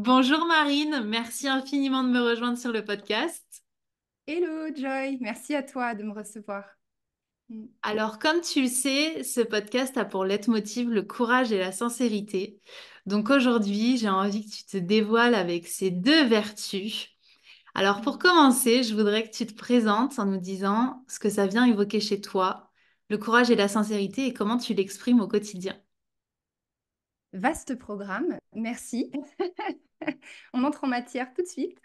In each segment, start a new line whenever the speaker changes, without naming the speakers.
Bonjour Marine, merci infiniment de me rejoindre sur le podcast.
Hello Joy, merci à toi de me recevoir.
Alors, comme tu le sais, ce podcast a pour leitmotiv le courage et la sincérité. Donc aujourd'hui, j'ai envie que tu te dévoiles avec ces deux vertus. Alors, pour
Mm.
commencer, je voudrais que tu te présentes en nous disant ce que ça vient évoquer chez toi, le courage et la sincérité et comment tu l'exprimes au quotidien.
Vaste programme, merci. On entre en matière tout de suite.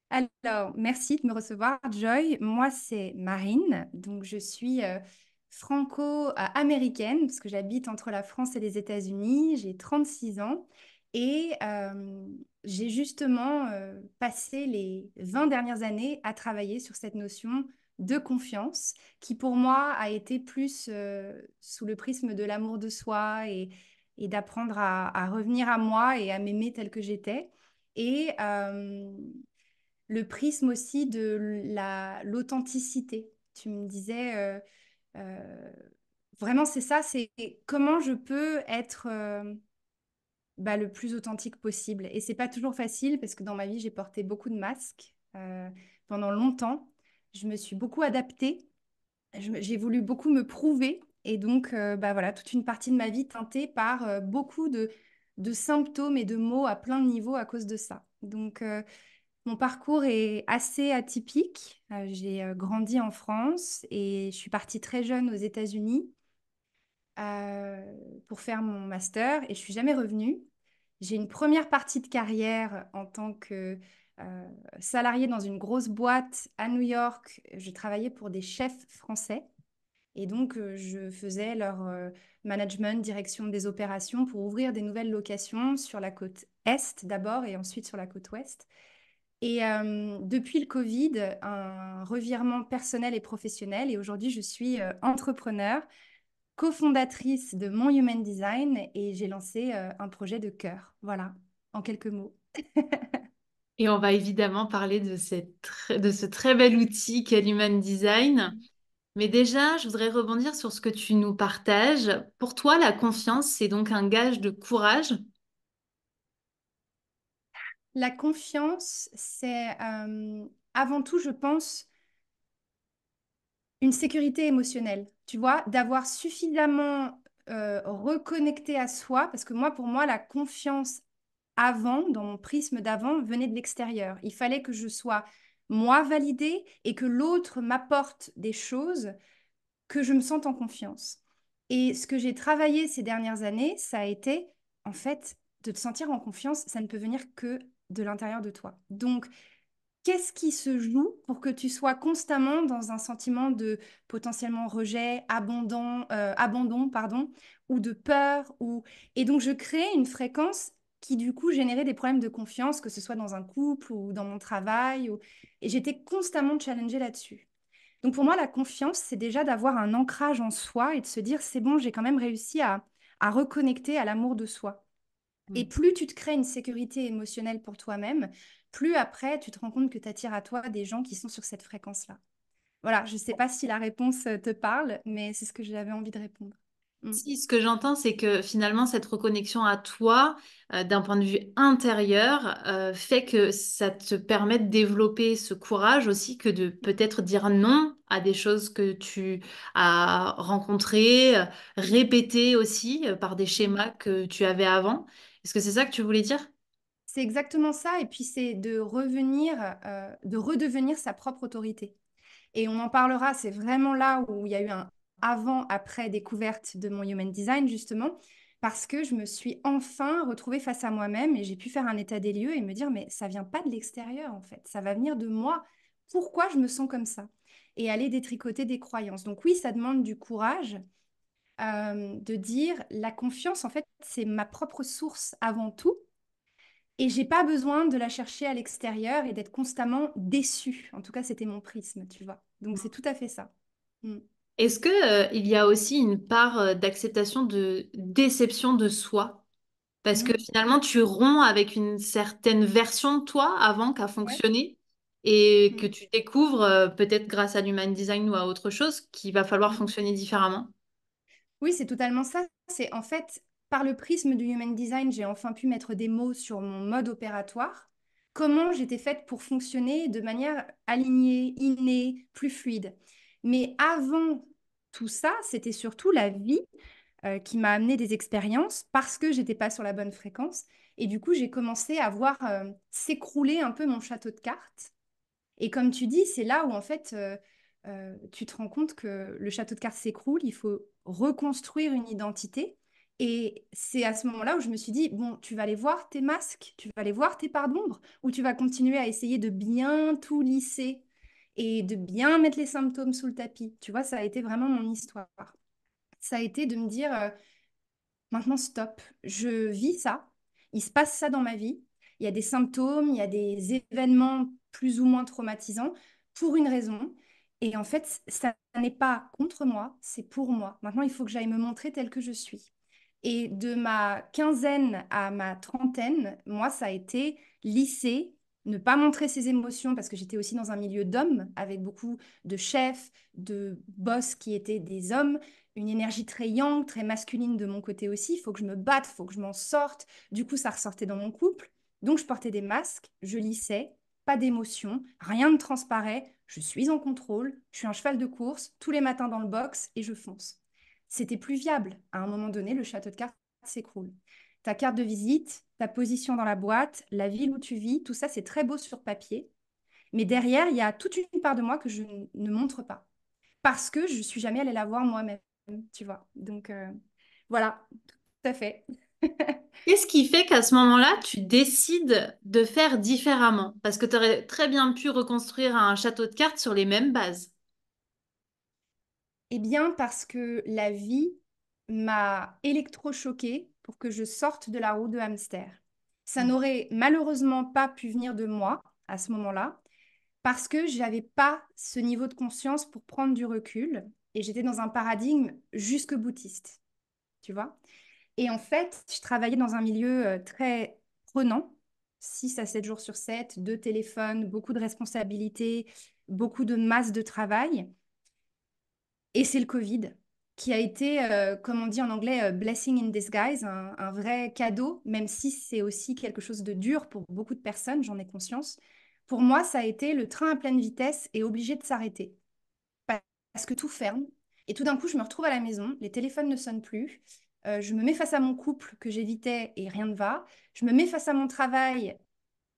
Alors, merci de me recevoir Joy. Moi, c'est Marine, donc je suis franco-américaine parce que j'habite entre la France et les États-Unis. J'ai 36 ans et j'ai justement passé les 20 dernières années à travailler sur cette notion de confiance qui pour moi a été plus sous le prisme de l'amour de soi et d'apprendre à revenir à moi et à m'aimer telle que j'étais. Et le prisme aussi de l'authenticité. Tu me disais, euh, vraiment c'est ça, c'est comment je peux être le plus authentique possible. Et c'est pas toujours facile parce que dans ma vie, j'ai porté beaucoup de masques pendant longtemps. Je me suis beaucoup adaptée. J'ai voulu beaucoup me prouver. Et donc, voilà, toute une partie de ma vie teintée par beaucoup de symptômes et de mots à plein de niveaux à cause de ça. Donc, mon parcours est assez atypique. J'ai grandi en France et je suis partie très jeune aux États-Unis euh, pour faire mon master et je suis jamais revenue. J'ai une première partie de carrière en tant que salariée dans une grosse boîte à New York. Je travaillais pour des chefs français et donc je faisais leur management, direction des opérations pour ouvrir des nouvelles locations sur la côte est d'abord et ensuite sur la côte ouest. Et depuis le Covid, un revirement personnel et professionnel. Et aujourd'hui, je suis entrepreneur, cofondatrice de Mon Human Design et j'ai lancé un projet de cœur. Voilà, en quelques mots.
Et on va évidemment parler de de ce très bel outil qu'est l'Human Design. Mais déjà, je voudrais rebondir sur ce que tu nous partages. Pour toi, la confiance, c'est donc un gage de courage.
La confiance, c'est avant tout, je pense, une sécurité émotionnelle. Tu vois, d'avoir suffisamment reconnecté à soi, parce que moi, pour moi, la confiance avant, dans mon prisme d'avant, venait de l'extérieur. Il fallait que je sois moi validée et que l'autre m'apporte des choses que je me sente en confiance. Et ce que j'ai travaillé ces dernières années, ça a été, en fait, de te sentir en confiance, ça ne peut venir que de l'intérieur de toi. Donc, qu'est-ce qui se joue pour que tu sois constamment dans un sentiment de potentiellement rejet, abandon, pardon, ou de peur, ou... Et donc, je créais une fréquence qui, du coup, générait des problèmes de confiance, que ce soit dans un couple ou dans mon travail. Et j'étais constamment challengée là-dessus. Donc, pour moi, la confiance, c'est déjà d'avoir un ancrage en soi et de se dire, c'est bon, j'ai quand même réussi à reconnecter à l'amour de soi. Et plus tu te crées une sécurité émotionnelle pour toi-même, plus après, tu te rends compte que tu attires à toi des gens qui sont sur cette fréquence-là. Voilà, je ne sais pas si la réponse te parle, mais c'est ce que j'avais envie de répondre. Mm.
Si, ce que j'entends, c'est que finalement, cette reconnexion à toi, d'un point de vue intérieur, fait que ça te permet de développer ce courage aussi que de peut-être dire non à des choses que tu as rencontrées, répétées aussi par des
Mm.
schémas que tu avais avant. Est-ce que c'est ça que tu voulais dire?
C'est exactement ça. Et puis, c'est de revenir, de redevenir sa propre autorité. Et on en parlera, c'est vraiment là où il y a eu un avant-après découverte de mon Human Design, justement, parce que je me suis enfin retrouvée face à moi-même et j'ai pu faire un état des lieux et me dire, mais ça vient pas de l'extérieur, en fait, ça va venir de moi. Pourquoi je me sens comme ça? Et aller détricoter des croyances. Donc oui, ça demande du courage de dire, la confiance, en fait, c'est ma propre source avant tout. Et j'ai pas besoin de la chercher à l'extérieur et d'être constamment déçue. En tout cas, c'était mon prisme, tu vois. Donc c'est tout à fait ça. Mm.
Est-ce que, il y a aussi une part, d'acceptation de déception de soi? Parce que
Mm.
finalement, tu romps avec une certaine version de toi avant qu'à
Ouais.
fonctionner et que
Mm.
tu découvres, peut-être grâce à l'human design ou à autre chose, qu'il va falloir
Mm.
fonctionner différemment.
Oui, c'est totalement ça. C'est en fait, par le prisme du human design, j'ai enfin pu mettre des mots sur mon mode opératoire, comment j'étais faite pour fonctionner de manière alignée, innée, plus fluide. Mais avant tout ça, c'était surtout la vie qui m'a amené des expériences parce que j'étais pas sur la bonne fréquence. Et du coup, j'ai commencé à voir s'écrouler un peu mon château de cartes. Et comme tu dis, c'est là où en fait, tu te rends compte que le château de cartes s'écroule, il faut reconstruire une identité. Et c'est à ce moment-là où je me suis dit, bon, tu vas aller voir tes masques, tu vas aller voir tes parts d'ombre, ou tu vas continuer à essayer de bien tout lisser et de bien mettre les symptômes sous le tapis. Tu vois, ça a été vraiment mon histoire. Ça a été de me dire, maintenant, stop. Je vis ça. Il se passe ça dans ma vie. Il y a des symptômes, il y a des événements plus ou moins traumatisants pour une raison. Et en fait, ça n'est pas contre moi, c'est pour moi. Maintenant, il faut que j'aille me montrer telle que je suis. Et de ma quinzaine à ma trentaine, moi, ça a été lycée, ne pas montrer ses émotions parce que j'étais aussi dans un milieu d'hommes avec beaucoup de chefs, de boss qui étaient des hommes, une énergie très yang, très masculine de mon côté aussi. Il faut que je me batte, il faut que je m'en sorte. Du coup, ça ressortait dans mon couple. Donc, je portais des masques, je lissais, pas d'émotion, rien ne transparaît. Je suis en contrôle, je suis un cheval de course tous les matins dans le box et je fonce. C'était plus viable. À un moment donné, le château de cartes s'écroule. Ta carte de visite, ta position dans la boîte, la ville où tu vis, tout ça, c'est très beau sur papier. Mais derrière, il y a toute une part de moi que je ne montre pas. Parce que je suis jamais allée la voir moi-même, tu vois. Donc, voilà, tout à fait.
Qu'est-ce qui fait qu'à ce moment-là, tu décides de faire différemment? Parce que tu aurais très bien pu reconstruire un château de cartes sur les mêmes bases.
Eh bien, parce que la vie m'a électrochoquée pour que je sorte de la roue de hamster. Ça n'aurait malheureusement pas pu venir de moi à ce moment-là, parce que j'avais pas ce niveau de conscience pour prendre du recul et j'étais dans un paradigme jusque boutiste, tu vois. Et en fait, je travaillais dans un milieu très prenant, 6 à 7 jours sur 7, deux téléphones, beaucoup de responsabilités, beaucoup de masse de travail. Et c'est le Covid qui a été, comme on dit en anglais, blessing in disguise, un vrai cadeau, même si c'est aussi quelque chose de dur pour beaucoup de personnes, j'en ai conscience. Pour moi, ça a été le train à pleine vitesse et obligé de s'arrêter parce que tout ferme. Et tout d'un coup, je me retrouve à la maison, les téléphones ne sonnent plus. Je me mets face à mon couple que j'évitais et rien ne va. Je me mets face à mon travail.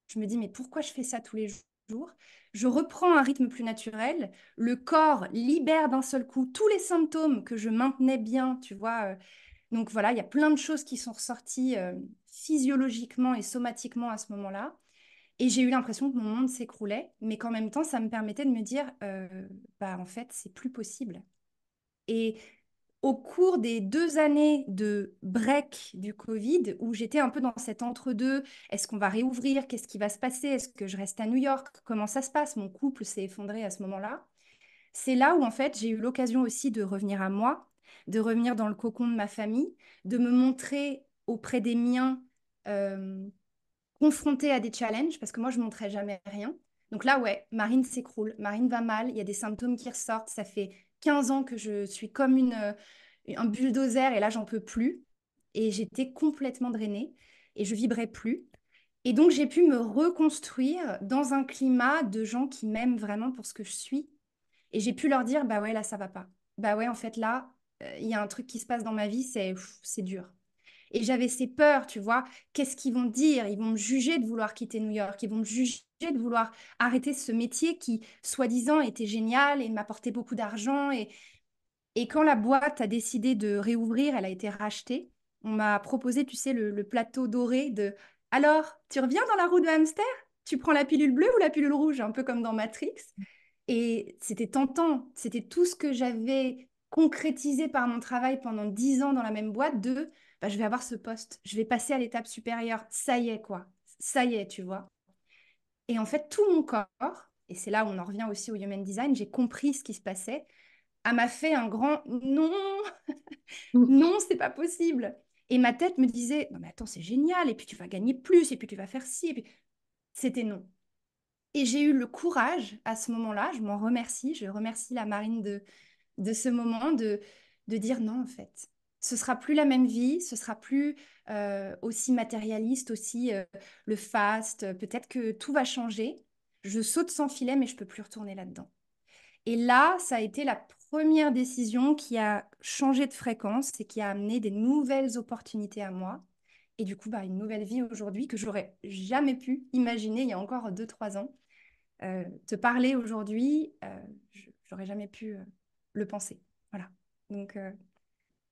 Je me dis, mais pourquoi je fais ça tous les jours? Je reprends un rythme plus naturel. Le corps libère d'un seul coup tous les symptômes que je maintenais bien, tu vois. Donc voilà, il y a plein de choses qui sont ressorties physiologiquement et somatiquement à ce moment-là. Et j'ai eu l'impression que mon monde s'écroulait, mais qu'en même temps, ça me permettait de me dire, bah en fait, c'est plus possible. Et au cours des 2 années de break du Covid, où j'étais un peu dans cet entre-deux, est-ce qu'on va réouvrir? Qu'est-ce qui va se passer? Est-ce que je reste à New York? Comment ça se passe? Mon couple s'est effondré à ce moment-là. C'est là où, en fait, j'ai eu l'occasion aussi de revenir à moi, de revenir dans le cocon de ma famille, de me montrer auprès des miens euh, confrontée à des challenges, parce que moi, je ne montrais jamais rien. Donc là, ouais, Marine s'écroule, Marine va mal, il y a des symptômes qui ressortent. Ça fait 15 ans que je suis comme un bulldozer et là, j'en peux plus. Et j'étais complètement drainée et je vibrais plus. Et donc, j'ai pu me reconstruire dans un climat de gens qui m'aiment vraiment pour ce que je suis. Et j'ai pu leur dire, bah ouais, là, ça va pas. Bah ouais, en fait, là, il y a un truc qui se passe dans ma vie, c'est dur. Et j'avais ces peurs, tu vois. Qu'est-ce qu'ils vont dire? Ils vont me juger de vouloir quitter New York. Ils vont me juger de vouloir arrêter ce métier qui, soi-disant, était génial et m'apportait beaucoup d'argent. Et quand la boîte a décidé de réouvrir, elle a été rachetée. On m'a proposé, tu sais, le plateau doré de alors, tu reviens dans la roue de hamster? Tu prends la pilule bleue ou la pilule rouge? Un peu comme dans Matrix. Et c'était tentant. C'était tout ce que j'avais concrétisé par mon travail pendant 10 ans dans la même boîte de bah, je vais avoir ce poste, je vais passer à l'étape supérieure. Ça y est, quoi. Ça y est, tu vois. Et en fait, tout mon corps, et c'est là où on en revient aussi au human design, j'ai compris ce qui se passait, m'a fait un grand non, non, c'est pas possible. Et ma tête me disait, non mais attends, c'est génial, et puis tu vas gagner plus, et puis tu vas faire ci, et puis c'était non. Et j'ai eu le courage à ce moment-là, je m'en remercie, je remercie la marine de ce moment de dire non, en fait. ce sera plus la même vie, ce sera plus aussi matérialiste, aussi le fast. Peut-être que tout va changer. Je saute sans filet, mais je peux plus retourner là-dedans. Et là, ça a été la première décision qui a changé de fréquence et qui a amené des nouvelles opportunités à moi. Et du coup, bah, une nouvelle vie aujourd'hui que j'aurais jamais pu imaginer il y a encore 2, 3 ans. Te parler aujourd'hui, j'aurais jamais pu le penser. Voilà. Donc,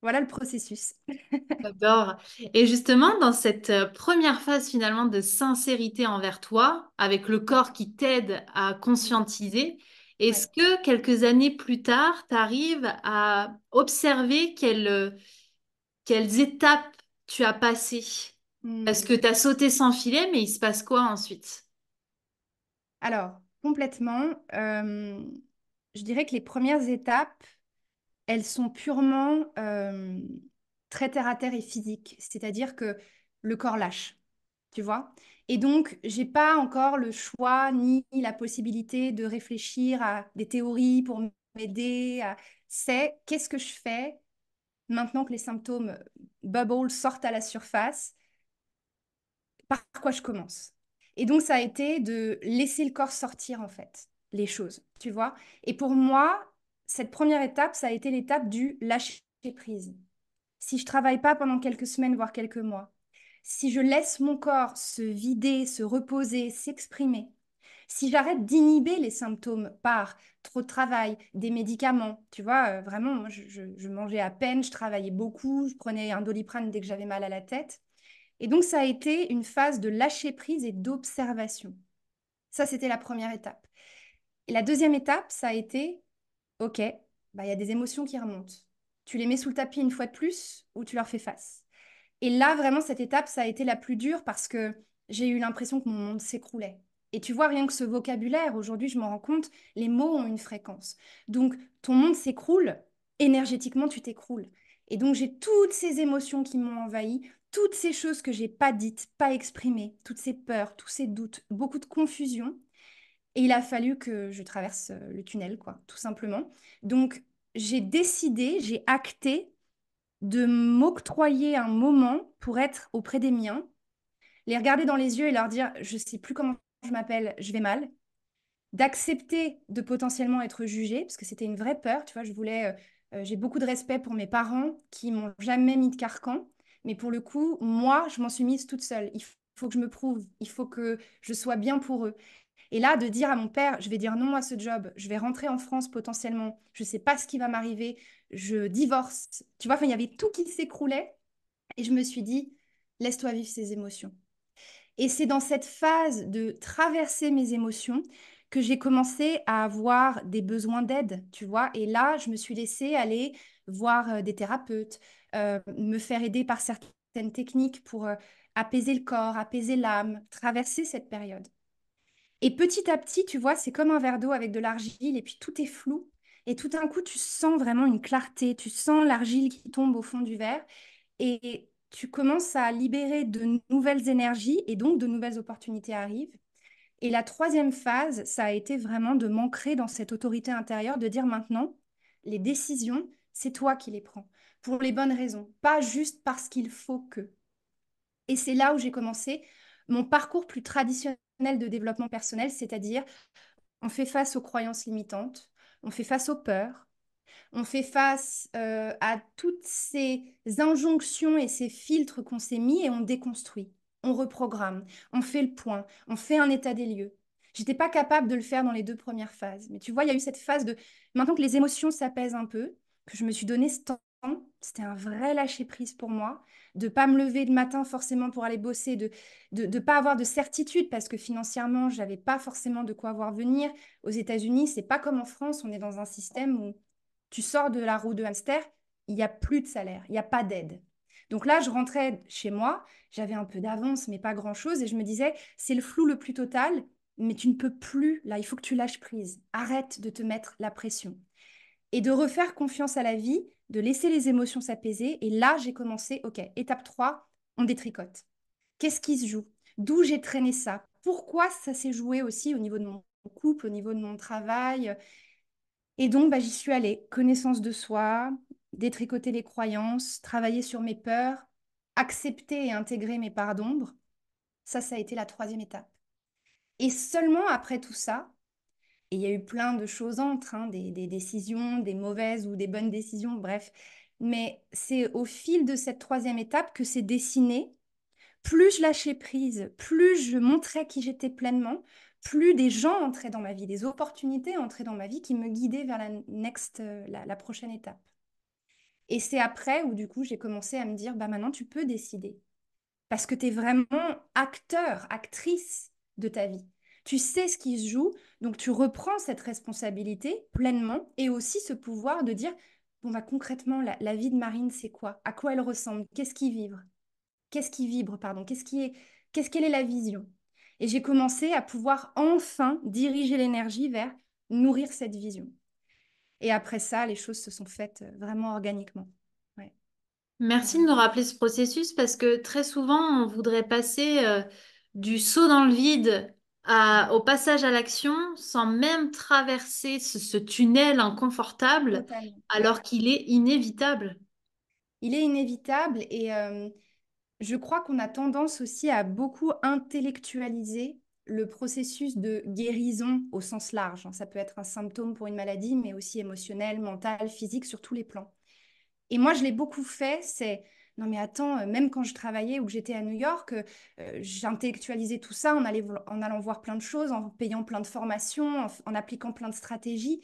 voilà le processus.
J'adore. Et justement, dans cette première phase finalement de sincérité envers toi, avec le
Ouais.
corps qui t'aide à
Mm.
conscientiser, est-ce
Ouais.
que quelques années plus tard, tu arrives à observer quelles étapes tu as passées? Parce que
Mm.
tu as sauté sans filet, mais il se passe quoi ensuite?
Alors, complètement, je dirais que les premières étapes, elles sont purement très terre à terre et physiques. C'est-à-dire que le corps lâche, tu vois. Et donc, j'ai pas encore le choix ni la possibilité de réfléchir à des théories pour m'aider. C'est qu'est-ce que je fais maintenant que les symptômes bubble sortent à la surface, par quoi je commence. Et donc, ça a été de laisser le corps sortir, en fait, les choses, tu vois. Et pour moi, cette première étape, ça a été l'étape du lâcher prise. Si je travaille pas pendant quelques semaines, voire quelques mois, si je laisse mon corps se vider, se reposer, s'exprimer, si j'arrête d'inhiber les symptômes par trop de travail, des médicaments, tu vois, vraiment, moi, je mangeais à peine, je travaillais beaucoup, je prenais un Doliprane dès que j'avais mal à la tête. Et donc, ça a été une phase de lâcher prise et d'observation. Ça, c'était la première étape. Et la deuxième étape, ça a été, OK, bah, il y a des émotions qui remontent. Tu les mets sous le tapis une fois de plus ou tu leur fais face. Et là, vraiment, cette étape, ça a été la plus dure parce que j'ai eu l'impression que mon monde s'écroulait. Et tu vois, rien que ce vocabulaire, aujourd'hui, je me rends compte, les mots ont une fréquence. Donc, ton monde s'écroule, énergétiquement, tu t'écroules. Et donc, j'ai toutes ces émotions qui m'ont envahi, toutes ces choses que j'ai pas dites, pas exprimées, toutes ces peurs, tous ces doutes, beaucoup de confusion. Et il a fallu que je traverse le tunnel, quoi, tout simplement. Donc, j'ai décidé, j'ai acté de m'octroyer un moment pour être auprès des miens, les regarder dans les yeux et leur dire, je sais plus comment je m'appelle, je vais mal, d'accepter de potentiellement être jugée, parce que c'était une vraie peur, tu vois, j'ai beaucoup de respect pour mes parents qui m'ont jamais mis de carcan, mais pour le coup, moi, je m'en suis mise toute seule. Il faut que je me prouve, il faut que je sois bien pour eux. Et là, de dire à mon père, je vais dire non à ce job, je vais rentrer en France potentiellement, je ne sais pas ce qui va m'arriver, je divorce. Tu vois, enfin, il y avait tout qui s'écroulait. Et je me suis dit, laisse-toi vivre ces émotions. Et c'est dans cette phase de traverser mes émotions que j'ai commencé à avoir des besoins d'aide, tu vois. Et là, je me suis laissée aller voir des thérapeutes, me faire aider par certaines techniques pour apaiser le corps, apaiser l'âme, traverser cette période. Et petit à petit, tu vois, c'est comme un verre d'eau avec de l'argile et puis tout est flou. Et tout d'un coup, tu sens vraiment une clarté, tu sens l'argile qui tombe au fond du verre et tu commences à libérer de nouvelles énergies et donc de nouvelles opportunités arrivent. Et la troisième phase, ça a été vraiment de m'ancrer dans cette autorité intérieure, de dire maintenant, les décisions, c'est toi qui les prends, pour les bonnes raisons, pas juste parce qu'il faut que. Et c'est là où j'ai commencé mon parcours plus traditionnel de développement personnel, c'est-à-dire on fait face aux croyances limitantes, on fait face aux peurs, on fait face à toutes ces injonctions et ces filtres qu'on s'est mis et on déconstruit, on reprogramme, on fait le point, on fait un état des lieux. J'étais pas capable de le faire dans les 2 premières phases. Mais tu vois, il y a eu cette phase de, maintenant que les émotions s'apaisent un peu, que je me suis donné ce temps, c'était un vrai lâcher-prise pour moi, de pas me lever le matin forcément pour aller bosser, de pas avoir de certitude parce que financièrement, j'avais pas forcément de quoi voir venir. Aux États-Unis, c'est pas comme en France, on est dans un système où tu sors de la roue de hamster, il n'y a plus de salaire, il n'y a pas d'aide. Donc là, je rentrais chez moi, j'avais un peu d'avance, mais pas grand-chose, et je me disais, c'est le flou le plus total, mais tu ne peux plus, là, il faut que tu lâches prise. Arrête de te mettre la pression. Et de refaire confiance à la vie, de laisser les émotions s'apaiser. Et là, j'ai commencé, OK, étape 3, on détricote. Qu'est-ce qui se joue? D'où j'ai traîné ça? Pourquoi ça s'est joué aussi au niveau de mon couple, au niveau de mon travail? Et donc, bah, j'y suis allée. Connaissance de soi, détricoter les croyances, travailler sur mes peurs, accepter et intégrer mes parts d'ombre. Ça a été la troisième étape. Et seulement après tout ça, et il y a eu plein de choses entre, hein, des décisions, des mauvaises ou des bonnes décisions, bref. Mais c'est au fil de cette troisième étape que c'est dessiné. Plus je lâchais prise, plus je montrais qui j'étais pleinement, plus des gens entraient dans ma vie, des opportunités entraient dans ma vie qui me guidaient vers la prochaine étape. Et c'est après où du coup j'ai commencé à me dire, bah maintenant tu peux décider. Parce que tu es vraiment acteur, actrice de ta vie. Tu sais ce qui se joue, donc tu reprends cette responsabilité pleinement et aussi ce pouvoir de dire, bon bah concrètement, la vie de Marine, c'est quoi? À quoi elle ressemble? Qu'est-ce qui vibre? Qu'est-ce qui vibre, pardon? Quelle est la vision? Et j'ai commencé à pouvoir enfin diriger l'énergie vers nourrir cette vision. Et après ça, les choses se sont faites vraiment organiquement. Ouais,
Merci de
voilà.
nous rappeler ce processus parce que très souvent, on voudrait passer du saut dans le vide au passage à l'action sans même traverser ce tunnel inconfortable
Totalement. Ouais.
alors qu'il est inévitable.
Il est inévitable et je crois qu'on a tendance aussi à beaucoup intellectualiser le processus de guérison au sens large, hein. Ça peut être un symptôme pour une maladie, mais aussi émotionnel, mental, physique, sur tous les plans. Et moi, je l'ai beaucoup fait. Non mais attends, même quand je travaillais ou que j'étais à New York, j'intellectualisais tout ça en allant voir plein de choses, en payant plein de formations, en appliquant plein de stratégies.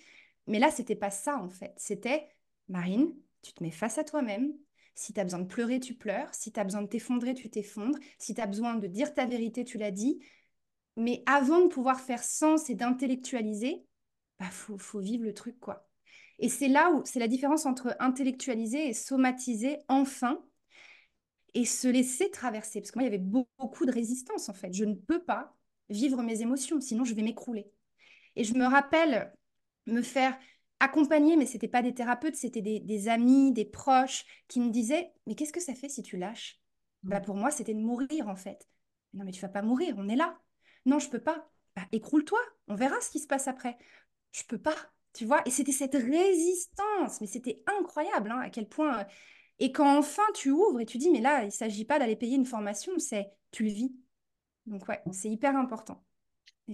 Mais là, c'était pas ça en fait. C'était, Marine, tu te mets face à toi-même. Si tu as besoin de pleurer, tu pleures. Si tu as besoin de t'effondrer, tu t'effondres. Si tu as besoin de dire ta vérité, tu la dis. Mais avant de pouvoir faire sens et d'intellectualiser, bah, faut vivre le truc, quoi. Et c'est là où c'est la différence entre intellectualiser et somatiser enfin et se laisser traverser. Parce que moi, il y avait beaucoup de résistance, en fait. Je ne peux pas vivre mes émotions, sinon je vais m'écrouler. Et je me rappelle me faire accompagner, mais c'était pas des thérapeutes, c'était des amis, des proches qui me disaient, mais qu'est-ce que ça fait si tu lâches? Bah, pour moi, c'était de mourir, en fait. Non, mais tu vas pas mourir, on est là. Non, je peux pas. Bah, écroule-toi, on verra ce qui se passe après. Je peux pas, tu vois. Et c'était cette résistance, mais c'était incroyable, hein, à quel point. Et quand enfin tu ouvres et tu dis, mais là, il s'agit pas d'aller payer une formation, c'est tu le vis. Donc ouais, c'est hyper important,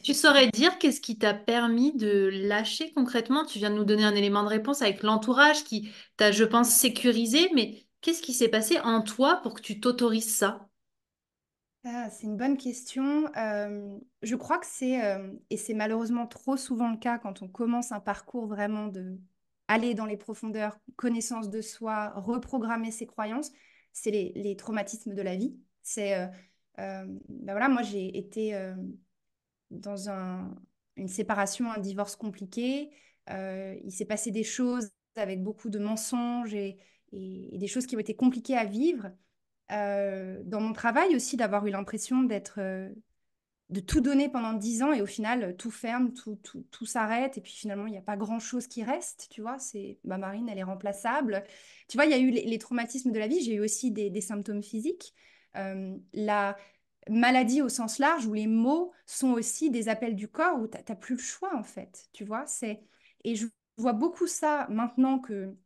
Tu saurais
effectivement.
dire qu'est-ce qui t'a permis de lâcher concrètement? Tu viens de nous donner un élément de réponse avec l'entourage qui t'a, je pense, sécurisé, mais qu'est-ce qui s'est passé en toi pour que tu t'autorises ça?
Ah, c'est une bonne question. Je crois que et c'est malheureusement trop souvent le cas quand on commence un parcours vraiment de aller dans les profondeurs, connaissance de soi, reprogrammer ses croyances, c'est les traumatismes de la vie. Ben voilà, moi j'ai été dans une séparation, un divorce compliqué. Il s'est passé des choses avec beaucoup de mensonges et des choses qui ont été compliquées à vivre. Dans mon travail aussi, d'avoir eu l'impression de tout donner pendant 10 ans et au final, tout ferme, tout s'arrête et puis finalement, il n'y a pas grand-chose qui reste, tu vois. Ma Marine, elle est remplaçable. Tu vois, il y a eu les traumatismes de la vie, j'ai eu aussi des symptômes physiques. La maladie au sens large, où les mots sont aussi des appels du corps, où tu n'as plus le choix, en fait, tu vois. Et je vois beaucoup ça maintenant que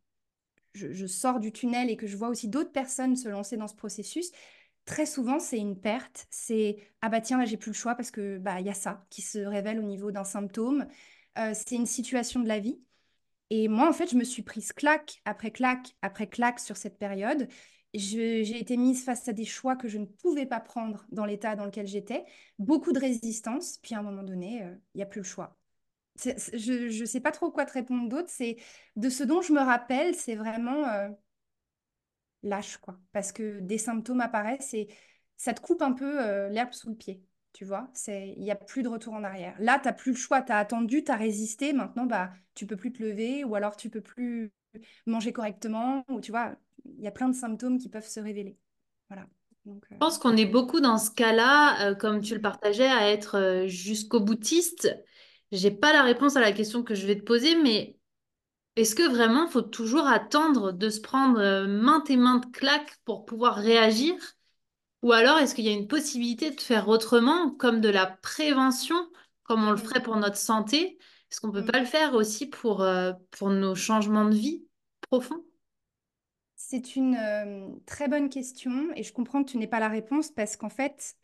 je sors du tunnel et que je vois aussi d'autres personnes se lancer dans ce processus. Très souvent, c'est une perte. C'est ah bah tiens, là, j'ai plus le choix parce que bah il y a ça qui se révèle au niveau d'un symptôme. C'est une situation de la vie. Et moi, en fait, je me suis prise claque après claque après claque sur cette période. J'ai été mise face à des choix que je ne pouvais pas prendre dans l'état dans lequel j'étais. Beaucoup de résistance. Puis à un moment donné, il n'y a plus le choix. Je ne sais pas trop quoi te répondre d'autre. C'est de ce dont je me rappelle, c'est vraiment lâche, quoi. Parce que des symptômes apparaissent et ça te coupe un peu l'herbe sous le pied. Tu vois, il n'y a plus de retour en arrière. Là, tu n'as plus le choix, tu as attendu, tu as résisté. Maintenant, bah, tu peux plus te lever ou alors tu peux plus manger correctement. Ou tu vois, il y a plein de symptômes qui peuvent se révéler. Voilà. Donc,
Je pense qu'on est beaucoup dans ce cas-là, comme tu le partageais, à être jusqu'au boutiste. J'ai pas la réponse à la question que je vais te poser, mais est-ce que vraiment faut toujours attendre de se prendre maintes et maintes claques pour pouvoir réagir? Ou alors est-ce qu'il y a une possibilité de faire autrement, comme de la prévention, comme on le
mm,
ferait pour notre santé? Est-ce qu'on peut
mm.
pas le faire aussi pour nos changements de vie profonds?
C'est une très bonne question et je comprends que tu n'aies pas la réponse parce qu'en fait,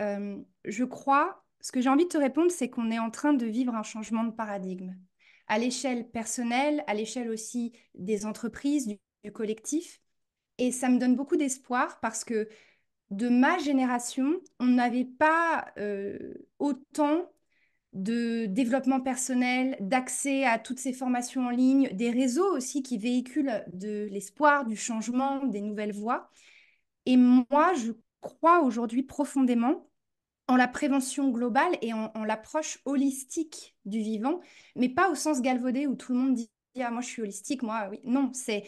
je crois, ce que j'ai envie de te répondre, c'est qu'on est en train de vivre un changement de paradigme à l'échelle personnelle, à l'échelle aussi des entreprises, du collectif. Et ça me donne beaucoup d'espoir parce que de ma génération, on n'avait pas autant de développement personnel, d'accès à toutes ces formations en ligne, des réseaux aussi qui véhiculent de l'espoir, du changement, des nouvelles voies. Et moi, je crois aujourd'hui profondément en la prévention globale et en l'approche holistique du vivant, mais pas au sens galvaudé où tout le monde dit ah, moi je suis holistique, moi oui. Non, c'est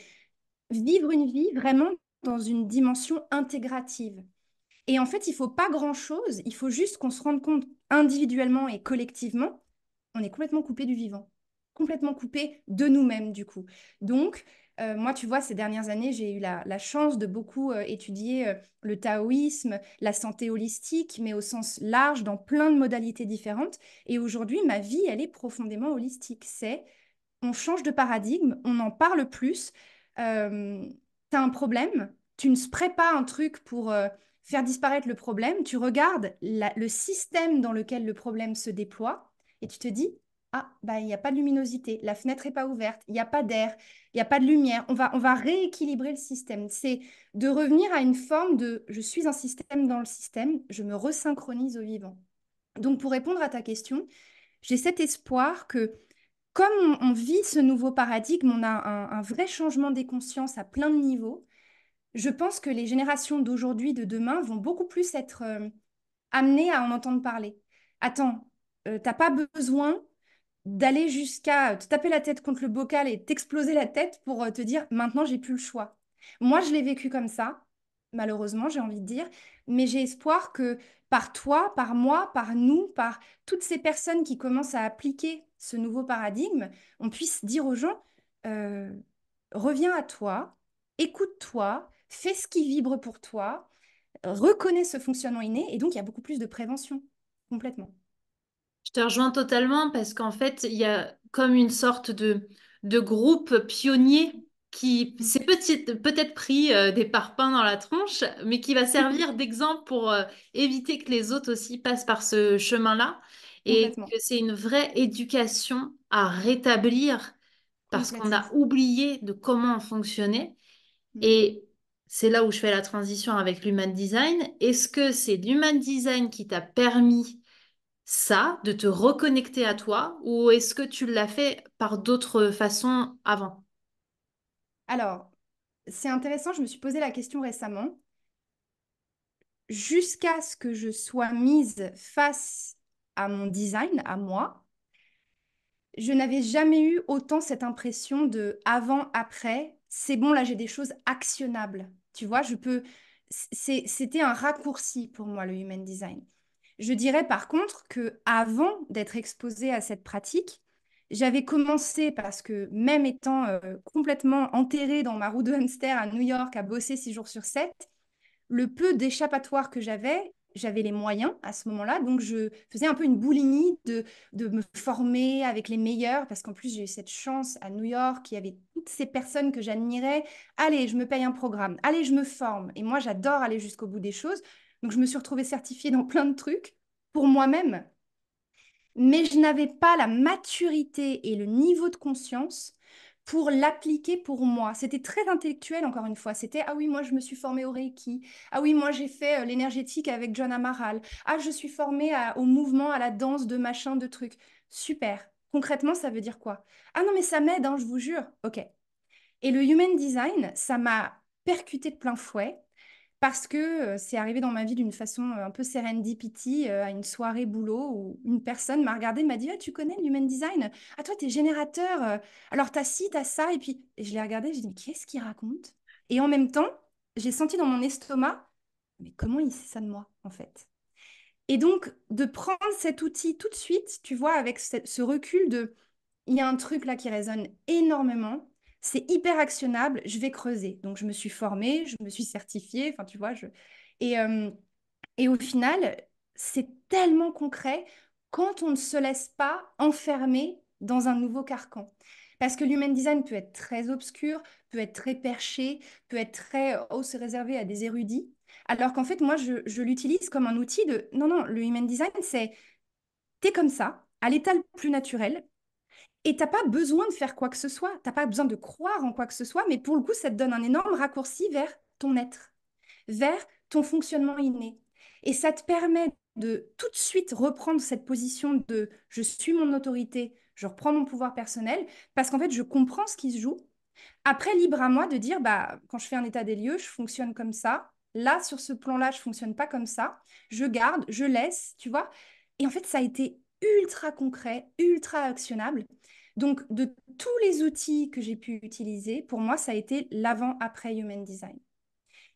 vivre une vie vraiment dans une dimension intégrative. Et en fait, il faut pas grand-chose, il faut juste qu'on se rende compte individuellement et collectivement, on est complètement coupé du vivant, complètement coupé de nous-mêmes du coup. Donc, moi, tu vois, ces dernières années, j'ai eu la chance de beaucoup étudier le taoïsme, la santé holistique, mais au sens large, dans plein de modalités différentes. Et aujourd'hui, ma vie, elle est profondément holistique. On change de paradigme, on en parle plus. Tu as un problème, tu ne sprays pas un truc pour faire disparaître le problème, tu regardes le système dans lequel le problème se déploie et tu te dis, ah, bah, il n'y a pas de luminosité, la fenêtre n'est pas ouverte, il n'y a pas d'air, il n'y a pas de lumière, on va rééquilibrer le système. C'est de revenir à une forme de je suis un système dans le système, je me resynchronise au vivant. Donc, pour répondre à ta question, j'ai cet espoir que comme on vit ce nouveau paradigme, on a un vrai changement des consciences à plein de niveaux. Je pense que les générations d'aujourd'hui, de demain, vont beaucoup plus être amenées à en entendre parler. Attends, t'as pas besoin d'aller jusqu'à te taper la tête contre le bocal et t'exploser la tête pour te dire maintenant j'ai plus le choix. Moi, je l'ai vécu comme ça, malheureusement, j'ai envie de dire, mais j'ai espoir que par toi, par moi, par nous, par toutes ces personnes qui commencent à appliquer ce nouveau paradigme, on puisse dire aux gens euh, reviens à toi, écoute-toi, fais ce qui vibre pour toi, reconnais ce fonctionnement inné, et donc il y a beaucoup plus de prévention, complètement.
Je te rejoins totalement parce qu'en fait, il y a comme une sorte de groupe pionnier qui
Mm.
s'est peut-être pris des parpaings dans la tronche, mais qui va servir d'exemple pour éviter que les autres aussi passent par ce chemin-là. Et
Complètement,
que c'est une vraie éducation à rétablir parce qu'on
complètement.
a oublié de comment on fonctionnait.
Mm.
Et c'est là où je fais la transition avec l'human design. Est-ce que c'est l'human design qui t'a permis ça, de te reconnecter à toi, ou est-ce que tu l'as fait par d'autres façons avant?
Alors, c'est intéressant, je me suis posé la question récemment. Jusqu'à ce que je sois mise face à mon design, à moi, je n'avais jamais eu autant cette impression de avant-après. C'est bon, là, j'ai des choses actionnables. Tu vois, je peux. C'était un raccourci pour moi, le human design. Je dirais par contre que avant d'être exposée à cette pratique, j'avais commencé parce que même étant complètement enterrée dans ma roue de hamster à New York, à bosser 6 jours sur 7, le peu d'échappatoire que j'avais les moyens à ce moment-là. Donc, je faisais un peu une boulimie de me former avec les meilleurs, parce qu'en plus, j'ai eu cette chance à New York, il y avait toutes ces personnes que j'admirais. Allez, je me paye un programme. Allez, je me forme. Et moi, j'adore aller jusqu'au bout des choses. Donc, je me suis retrouvée certifiée dans plein de trucs pour moi-même, mais je n'avais pas la maturité et le niveau de conscience pour l'appliquer pour moi. C'était très intellectuel, encore une fois. C'était, ah oui, moi, je me suis formée au Reiki. Ah oui, moi, j'ai fait l'énergétique avec John Amaral. Ah, je suis formée au mouvement, à la danse de machin, de trucs. Super. Concrètement, ça veut dire quoi? Ah non, mais ça m'aide, hein, je vous jure. OK. Et le human design, ça m'a percuté de plein fouet parce que c'est arrivé dans ma vie d'une façon un peu serendipity à une soirée boulot où une personne m'a regardé et m'a dit ah, tu connais l'human design? Ah, toi, t'es générateur. Alors, t'as ci, t'as ça. Et puis, je l'ai regardé, j'ai dit, mais qu'est-ce qu'il raconte? Et en même temps, j'ai senti dans mon estomac, mais comment il sait ça de moi, en fait? Et donc, de prendre cet outil tout de suite, tu vois, avec ce recul de, il y a un truc là qui résonne énormément, c'est hyper actionnable, je vais creuser. Donc, je me suis formée, je me suis certifiée, enfin, tu vois, Et, euh, et au final, c'est tellement concret quand on ne se laisse pas enfermer dans un nouveau carcan. Parce que l'human design peut être très obscur, peut être très perché, peut être très, oh, c'est réservé à des érudits. Alors qu'en fait, moi, je l'utilise comme un outil de, non, non, le human design, c'est, t'es comme ça, à l'état le plus naturel, et t'as pas besoin de faire quoi que ce soit, t'as pas besoin de croire en quoi que ce soit, mais pour le coup, ça te donne un énorme raccourci vers ton être, vers ton fonctionnement inné. Et ça te permet de tout de suite reprendre cette position de je suis mon autorité, je reprends mon pouvoir personnel, parce qu'en fait, je comprends ce qui se joue. Après, libre à moi de dire, bah, quand je fais un état des lieux, je fonctionne comme ça. Là, sur ce plan-là, je fonctionne pas comme ça. Je garde, je laisse, tu vois. Et en fait, ça a été ultra concret, ultra actionnable. Donc, de tous les outils que j'ai pu utiliser, pour moi, ça a été l'avant-après Human Design.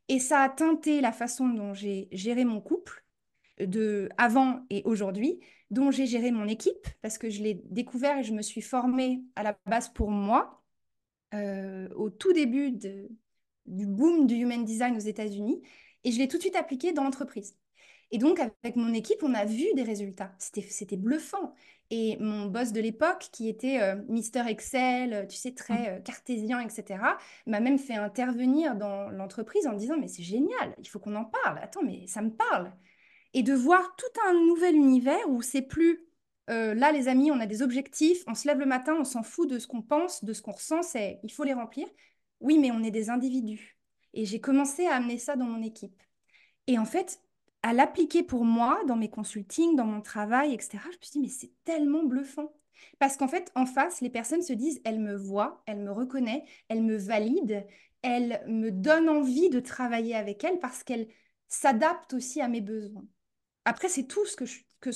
Et ça a teinté la façon dont j'ai géré mon couple, de avant et aujourd'hui, dont j'ai géré mon équipe, parce que je l'ai découvert et je me suis formée à la base pour moi, au tout début du boom du Human Design aux États-Unis, et je l'ai tout de suite appliqué dans l'entreprise. Et donc, avec mon équipe, on a vu des résultats. C'était bluffant. Et mon boss de l'époque, qui était Mister Excel, tu sais, très cartésien, etc., m'a même fait intervenir dans l'entreprise en me disant, mais c'est génial, il faut qu'on en parle. Attends, mais ça me parle. Et de voir tout un nouvel univers où c'est plus, là, les amis, on a des objectifs, on se lève le matin, on s'en fout de ce qu'on pense, de ce qu'on ressent, c'est, il faut les remplir. Oui, mais on est des individus. Et j'ai commencé à amener ça dans mon équipe. Et en fait, à l'appliquer pour moi, dans mes consultings, dans mon travail, etc., je me suis dit, mais c'est tellement bluffant. Parce qu'en fait, en face, les personnes se disent, elles me voient, elles me reconnaissent, elles me valident, elles me donnent envie de travailler avec elles parce qu'elles s'adaptent aussi à mes besoins. Après, c'est tout ce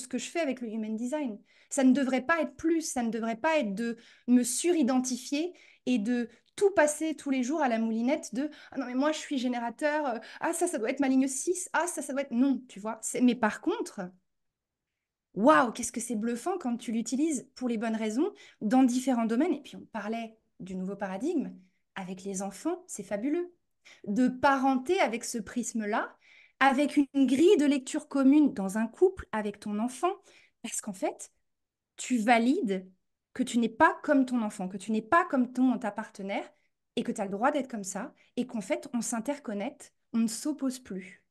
que je fais avec le Human Design. Ça ne devrait pas être plus, ça ne devrait pas être de me suridentifier et de tout passer tous les jours à la moulinette de ah non, mais moi je suis générateur, ah ça doit être ma ligne 6, ah ça doit être. Non, tu vois. Mais par contre, waouh, qu'est-ce que c'est bluffant quand tu l'utilises pour les bonnes raisons dans différents domaines. Et puis on parlait du nouveau paradigme. Avec les enfants, c'est fabuleux. De parenter avec ce prisme-là, avec une grille de lecture commune dans un couple avec ton enfant, parce qu'en fait, tu valides que tu n'es pas comme ton enfant, que tu n'es pas comme ta partenaire, et que tu as le droit d'être comme ça, et qu'en fait, on s'interconnecte, on ne s'oppose plus.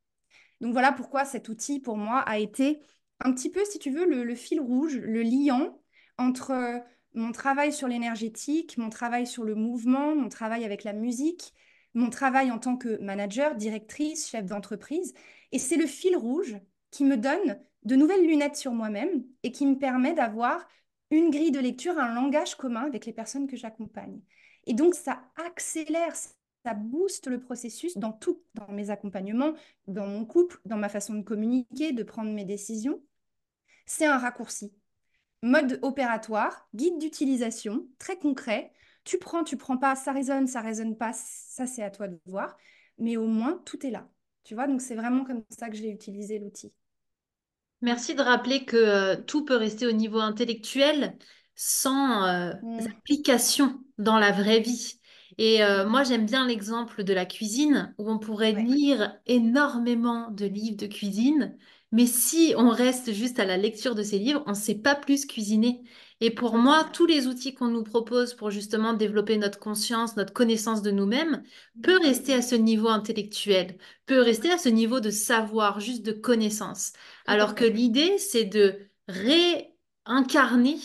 Donc voilà pourquoi cet outil, pour moi, a été un petit peu, si tu veux, le fil rouge, le liant entre mon travail sur l'énergétique, mon travail sur le mouvement, mon travail avec la musique, mon travail en tant que manager, directrice, chef d'entreprise. Et c'est le fil rouge qui me donne de nouvelles lunettes sur moi-même et qui me permet d'avoir une grille de lecture, un langage commun avec les personnes que j'accompagne. Et donc, ça accélère, ça booste le processus dans tout, dans mes accompagnements, dans mon couple, dans ma façon de communiquer, de prendre mes décisions. C'est un raccourci. Mode opératoire, guide d'utilisation, très concret. Tu prends pas, ça résonne pas, ça c'est à toi de voir. Mais au moins, tout est là. Tu vois, donc c'est vraiment comme ça que j'ai utilisé l'outil.
Merci de rappeler que tout peut rester au niveau intellectuel sans
Mm.
application dans la vraie vie. Et moi, j'aime bien l'exemple de la cuisine, où on pourrait
Ouais,
lire énormément de livres de cuisine, mais si on reste juste à la lecture de ces livres, on ne sait pas plus cuisiner. Et pour moi,
totalement.
tous les outils qu'on nous propose pour justement développer notre conscience, notre connaissance de nous-mêmes, peut rester à ce niveau intellectuel, peut
Ouais,
rester à ce niveau de savoir, juste de connaissance.
tout à
Alors que
fait.
l'idée, c'est de réincarner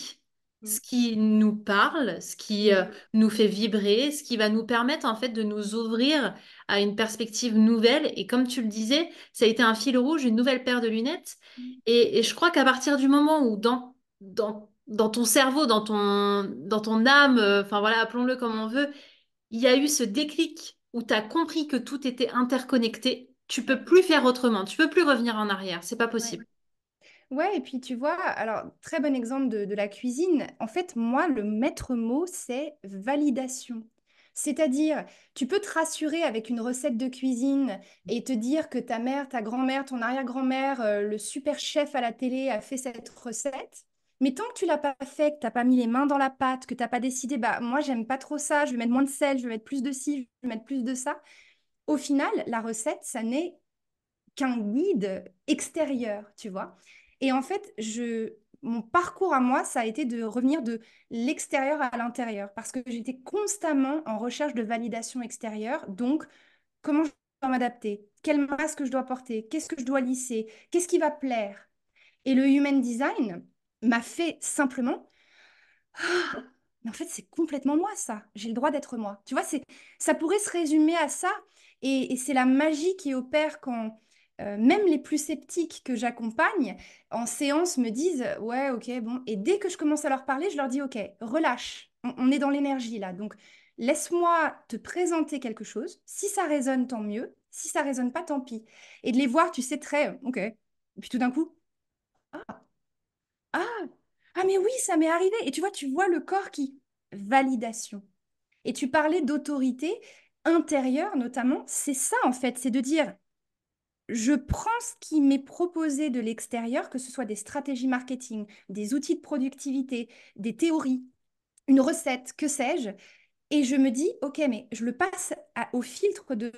Mm.
ce qui nous parle, ce qui
Mm.
nous fait vibrer, ce qui va nous permettre en fait de nous ouvrir à une perspective nouvelle. Et comme tu le disais, ça a été un fil rouge, une nouvelle paire de lunettes. Et je crois qu'à partir du moment où dans ton cerveau, dans ton âme, enfin voilà, appelons-le comme on veut, il y a eu ce déclic où tu as compris que tout était interconnecté, tu peux
Ouais,
plus faire autrement, tu peux plus revenir en arrière, c'est pas
ouais.
possible.
Ouais, et puis tu vois, alors très bon exemple de la cuisine. En fait, moi, le maître mot, c'est validation. C'est-à-dire, tu peux te rassurer avec une recette de cuisine et te dire que ta mère, ta grand-mère, ton arrière-grand-mère, le super chef à la télé a fait cette recette. Mais tant que tu l'as pas fait, que tu n'as pas mis les mains dans la pâte, que tu n'as pas décidé, bah moi, j'aime pas trop ça, je vais mettre moins de sel, je vais mettre plus de ci, je vais mettre plus de ça. Au final, la recette, ça n'est qu'un guide extérieur, tu vois. Et en fait, mon parcours à moi, ça a été de revenir de l'extérieur à l'intérieur parce que j'étais constamment en recherche de validation extérieure. Donc, comment je dois m'adapter? Quel masque je dois porter? Qu'est-ce que je dois lisser? Qu'est-ce qui va plaire? Et le human design m'a fait simplement, mais en fait, c'est complètement moi, ça. J'ai le droit d'être moi. Tu vois, ça pourrait se résumer à ça. Et c'est la magie qui opère quand même les plus sceptiques que j'accompagne en séance me disent, ouais, ok, bon. Et dès que je commence à leur parler, je leur dis, ok, relâche. On est dans l'énergie là. Donc, laisse-moi te présenter quelque chose. Si ça résonne, tant mieux. Si ça résonne pas, tant pis. Et de les voir, tu sais, très, ok. Et puis tout d'un coup, ah, ah, mais oui, ça m'est arrivé. Et tu vois le corps qui... Validation. Et tu parlais d'autorité intérieure, notamment. C'est ça, en fait, c'est de dire, je prends ce qui m'est proposé de l'extérieur, que ce soit des stratégies marketing, des outils de productivité, des théories, une recette, que sais-je, et je me dis, ok, mais je le passe au filtre de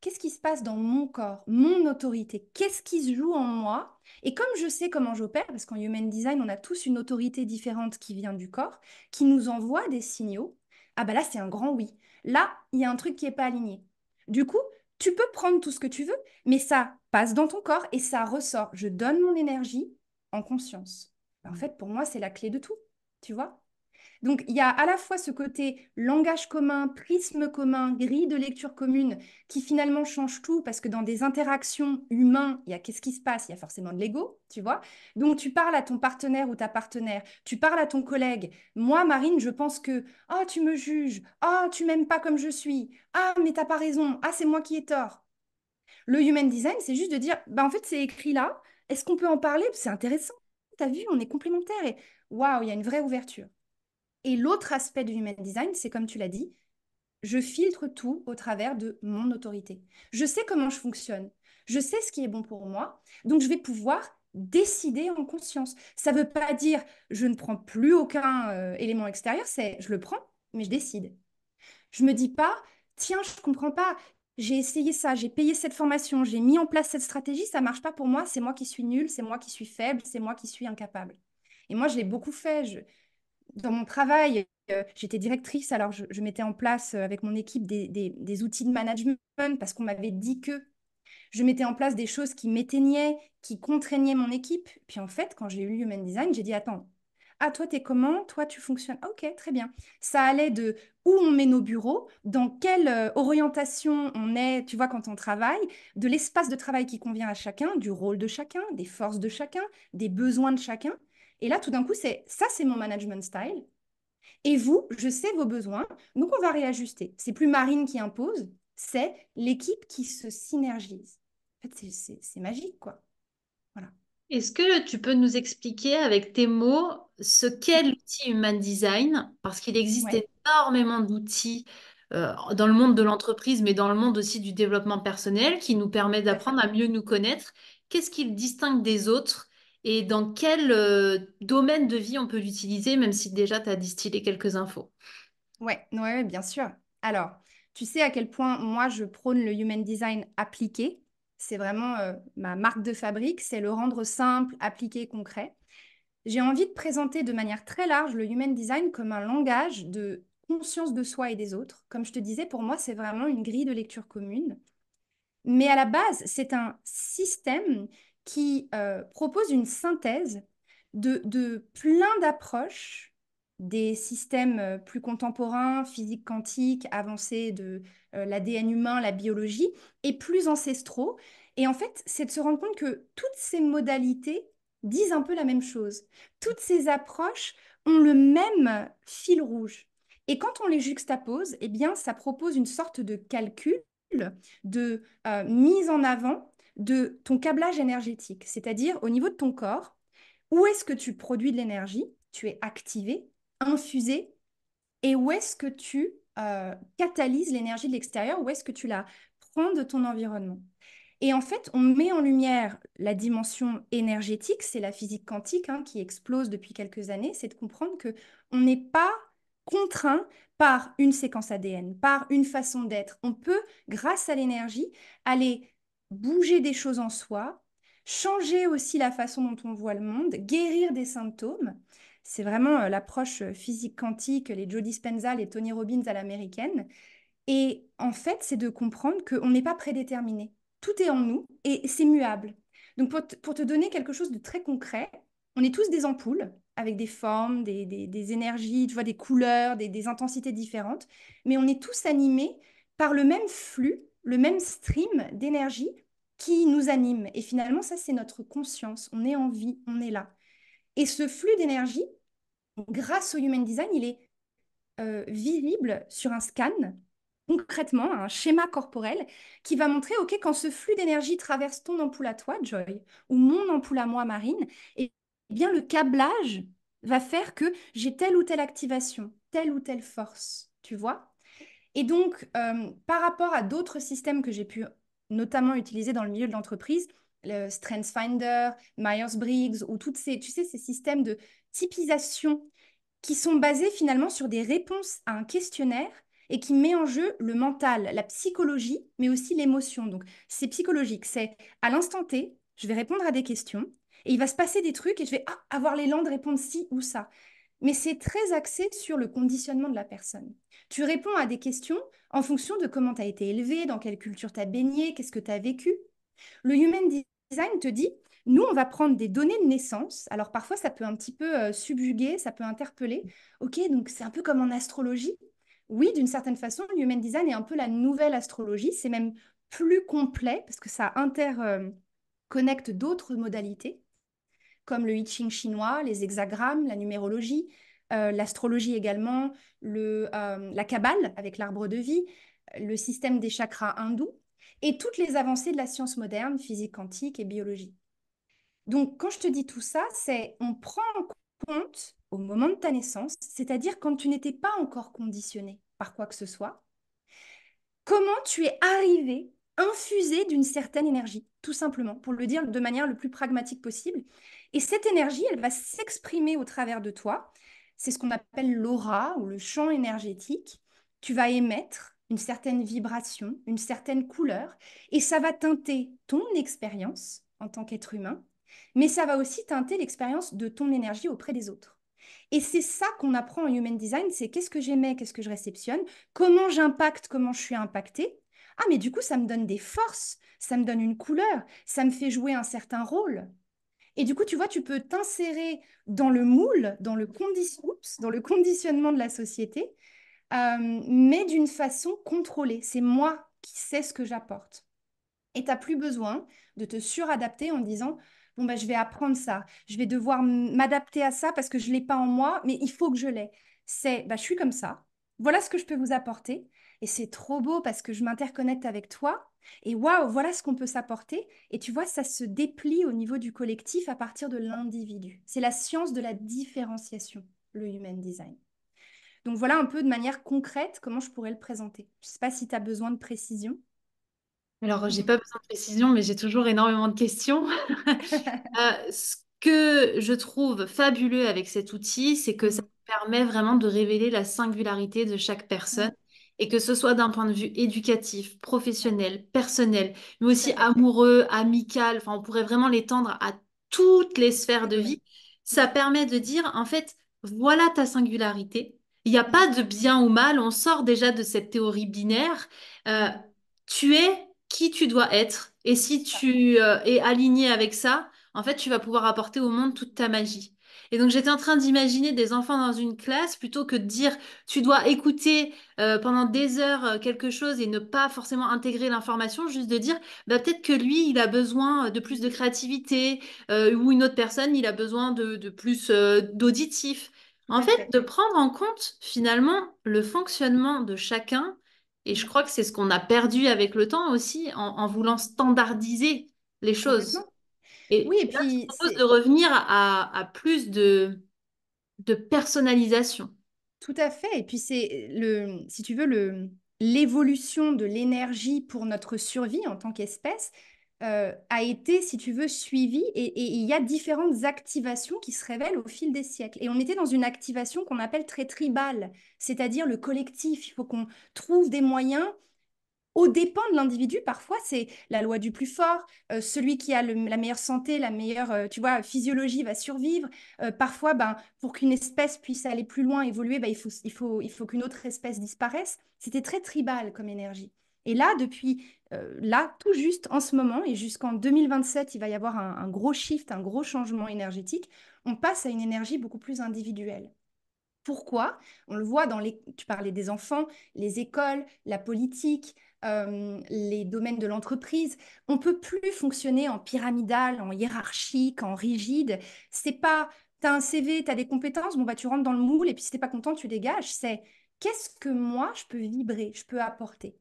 qu'est-ce qui se passe dans mon corps, mon autorité, qu'est-ce qui se joue en moi. Et comme je sais comment j'opère, parce qu'en Human Design, on a tous une autorité différente qui vient du corps, qui nous envoie des signaux, ah bah là, c'est un grand oui. Là, il y a un truc qui n'est pas aligné. Du coup, tu peux prendre tout ce que tu veux, mais ça passe dans ton corps et ça ressort. Je donne mon énergie en conscience. En fait, pour moi, c'est la clé de tout, tu vois. Donc, il y a à la fois ce côté langage commun, prisme commun, grille de lecture commune qui finalement change tout parce que dans des interactions humaines, il y a qu'est-ce qui se passe? Il y a forcément de l'ego, tu vois. Donc, tu parles à ton partenaire ou ta partenaire, tu parles à ton collègue. Moi, Marine, je pense que ah, tu me juges, ah, tu m'aimes pas comme je suis, ah, mais t'as pas raison, ah, c'est moi qui ai tort. Le human design, c'est juste de dire, bah, en fait, c'est écrit là, est-ce qu'on peut en parler? C'est intéressant. T'as vu, on est complémentaires et waouh, il y a une vraie ouverture. Et l'autre aspect du human design, c'est comme tu l'as dit, je filtre tout au travers de mon autorité. Je sais comment je fonctionne. Je sais ce qui est bon pour moi. Donc, je vais pouvoir décider en conscience. Ça ne veut pas dire je ne prends plus aucun élément extérieur, c'est je le prends, mais je décide. Je me dis pas, tiens, je ne comprends pas. J'ai essayé ça, j'ai payé cette formation, j'ai mis en place cette stratégie, ça marche pas pour moi, c'est moi qui suis nulle, c'est moi qui suis faible, c'est moi qui suis incapable. Et moi, je l'ai beaucoup fait. Dans mon travail, j'étais directrice, alors je mettais en place avec mon équipe des outils de management parce qu'on m'avait dit que je mettais en place des choses qui m'éteignaient, qui contraignaient mon équipe. Puis en fait, quand j'ai eu Human Design, j'ai dit, attends, ah, toi, t'es comment? Toi, tu fonctionnes. Ah, ok, très bien. Ça allait de où on met nos bureaux, dans quelle orientation on est, tu vois, quand on travaille, de l'espace de travail qui convient à chacun, du rôle de chacun, des forces de chacun, des besoins de chacun. Et là, tout d'un coup, c'est mon management style. Et vous, je sais vos besoins, donc on va réajuster. C'est plus Marine qui impose, c'est l'équipe qui se synergise. En fait, c'est magique, quoi. Voilà.
Est-ce que tu peux nous expliquer avec tes mots ce qu'est l'outil Human Design? Parce qu'il existe
Ouais.
énormément d'outils dans le monde de l'entreprise, mais dans le monde aussi du développement personnel qui nous permet
Tout à fait.
d'apprendre à mieux nous connaître. Qu'est-ce qui le distingue des autres et dans quel domaine de vie on peut l'utiliser, même si déjà tu as distillé quelques infos?
Ouais, ouais, ouais, bien sûr. Alors, tu sais à quel point moi je prône le human design appliqué. C'est vraiment ma marque de fabrique, c'est le rendre simple, appliqué, concret. J'ai envie de présenter de manière très large le human design comme un langage de conscience de soi et des autres. Comme je te disais, pour moi, c'est vraiment une grille de lecture commune. Mais à la base, c'est un système qui propose une synthèse de plein d'approches, des systèmes plus contemporains, physique quantique, avancés de l'ADN humain, la biologie, et plus ancestraux. Et en fait, c'est de se rendre compte que toutes ces modalités disent un peu la même chose. Toutes ces approches ont le même fil rouge. Et quand on les juxtapose, eh bien, ça propose une sorte de calcul de mise en avant de ton câblage énergétique, c'est-à-dire au niveau de ton corps, où est-ce que tu produis de l'énergie, tu es activé, infusé, et où est-ce que tu catalyses l'énergie de l'extérieur, où est-ce que tu la prends de ton environnement. Et en fait, on met en lumière la dimension énergétique, c'est la physique quantique hein, qui explose depuis quelques années, c'est de comprendre que on n'est pas contraint par une séquence ADN, par une façon d'être. On peut, grâce à l'énergie, aller bouger des choses en soi, changer aussi la façon dont on voit le monde, guérir des symptômes. C'est vraiment l'approche physique quantique, les Joe Dispenza, les Tony Robbins à l'américaine. Et en fait, c'est de comprendre qu'on n'est pas prédéterminé. Tout est en nous et c'est muable. Donc, pour te donner quelque chose de très concret, on est tous des ampoules avec des formes, des énergies, tu vois, des couleurs, des intensités différentes, mais on est tous animés par le même flux, le même stream d'énergie qui nous anime. Et finalement, ça, c'est notre conscience. On est en vie, on est là. Et ce flux d'énergie, grâce au Human Design, il est visible sur un scan, concrètement, un schéma corporel qui va montrer, OK, quand ce flux d'énergie traverse ton ampoule à toi, Joy, ou mon ampoule à moi, Marine, eh bien, le câblage va faire que j'ai telle ou telle activation, telle ou telle force, tu vois? Et donc, par rapport à d'autres systèmes que j'ai pu notamment utiliser dans le milieu de l'entreprise, le StrengthsFinder, Myers-Briggs, ou toutes ces, tu sais, ces systèmes de typisation qui sont basés finalement sur des réponses à un questionnaire et qui met en jeu le mental, la psychologie, mais aussi l'émotion. Donc, c'est psychologique, c'est à l'instant T, je vais répondre à des questions et il va se passer des trucs et je vais avoir l'élan de répondre ci ou ça. Mais c'est très axé sur le conditionnement de la personne. Tu réponds à des questions en fonction de comment tu as été élevé, dans quelle culture tu as baigné, qu'est-ce que tu as vécu. Le Human Design te dit, nous, on va prendre des données de naissance. Alors parfois, ça peut un petit peu subjuguer, ça peut interpeller. Ok, donc c'est un peu comme en astrologie. Oui, d'une certaine façon, le Human Design est un peu la nouvelle astrologie. C'est même plus complet parce que ça interconnecte d'autres modalités, comme le I Ching chinois, les hexagrammes, la numérologie, l'astrologie également, la Kabbale avec l'arbre de vie, le système des chakras hindous et toutes les avancées de la science moderne, physique quantique et biologie. Donc, quand je te dis tout ça, c'est on prend en compte au moment de ta naissance, c'est-à-dire quand tu n'étais pas encore conditionné par quoi que ce soit, comment tu es arrivé infusé d'une certaine énergie, tout simplement, pour le dire de manière le plus pragmatique possible. Et cette énergie, elle va s'exprimer au travers de toi. C'est ce qu'on appelle l'aura ou le champ énergétique. Tu vas émettre une certaine vibration, une certaine couleur, et ça va teinter ton expérience en tant qu'être humain, mais ça va aussi teinter l'expérience de ton énergie auprès des autres. Et c'est ça qu'on apprend en Human Design, c'est qu'est-ce que j'aimais, qu'est-ce que je réceptionne, comment j'impacte, comment je suis impactée. Ah, mais du coup, ça me donne des forces, ça me donne une couleur, ça me fait jouer un certain rôle. Et du coup, tu vois, tu peux t'insérer dans le moule, dans le conditionnement de la société, mais d'une façon contrôlée. C'est moi qui sais ce que j'apporte. Et tu n'as plus besoin de te suradapter en disant, bon, bah, je vais apprendre ça, je vais devoir m'adapter à ça parce que je ne l'ai pas en moi, mais il faut que je l'ai. C'est, bah, je suis comme ça, voilà ce que je peux vous apporter. Et c'est trop beau parce que je m'interconnecte avec toi. Et waouh, voilà ce qu'on peut s'apporter. Et tu vois, ça se déplie au niveau du collectif à partir de l'individu. C'est la science de la différenciation, le Human Design. Donc voilà un peu de manière concrète comment je pourrais le présenter. Je ne sais pas si tu as besoin de précision.
Alors, j'ai pas besoin de précision, mais j'ai toujours énormément de questions. Ce que je trouve fabuleux avec cet outil, c'est que ça
Mhm.
permet vraiment de révéler la singularité de chaque personne,
Ouais,
et que ce soit d'un point de vue éducatif,
ouais,
professionnel, personnel, mais
tout à
aussi
fait.
amoureux, amical, enfin, on pourrait vraiment l'étendre à toutes les sphères de
Oui.
vie. Ça permet de dire, en fait, voilà ta singularité. Il n'y a
Mm.
pas de bien ou mal, on sort déjà de cette théorie binaire. Euh, Tu es qui tu dois être, et si
C'est ça.
tu es aligné avec ça, en fait, tu vas pouvoir apporter au monde toute ta magie. Et donc, j'étais en train d'imaginer des enfants dans une classe plutôt que de dire tu dois écouter pendant des heures quelque chose et ne pas forcément intégrer l'information, juste de dire bah, peut-être que lui, il a besoin de plus de créativité ou une autre personne, il a besoin de plus d'auditif.
Tout
En
à
fait,
fait.
de prendre en compte finalement le fonctionnement de chacun. Et je
Mm.
crois que c'est ce qu'on a perdu avec le temps aussi en voulant standardiser les choses.
Complètement. Oui,
Et
et
là, je
puis
propose de
c'est
revenir à plus de personnalisation.
tout à fait. Et puis si tu veux, l'évolution de l'énergie pour notre survie en tant qu'espèce a été, si tu veux, suivie. Et il y a différentes activations qui se révèlent au fil des siècles. Et on était dans une activation qu'on appelle très tribale, c'est-à-dire le collectif. Il faut qu'on trouve des moyens Au dépend de l'individu, parfois, c'est la loi du plus fort. Celui qui a la meilleure santé, la meilleure, tu vois, physiologie va survivre. Parfois, ben, pour qu'une espèce puisse aller plus loin, évoluer, ben, il faut qu'une autre espèce disparaisse. C'était très tribal comme énergie. Et là, depuis là, tout juste en ce moment, et jusqu'en 2027, il va y avoir un gros shift, un gros changement énergétique. On passe à une énergie beaucoup plus individuelle. Pourquoi? On le voit dans les, tu parlais des enfants, les écoles, la politique, les domaines de l'entreprise. On peut plus fonctionner en pyramidal, en hiérarchique, en rigide. C'est pas, tu as un CV, tu as des compétences, bon bah tu rentres dans le moule et puis si t'es pas content, tu dégages. C'est qu'est-ce que moi je peux vibrer, je peux apporter.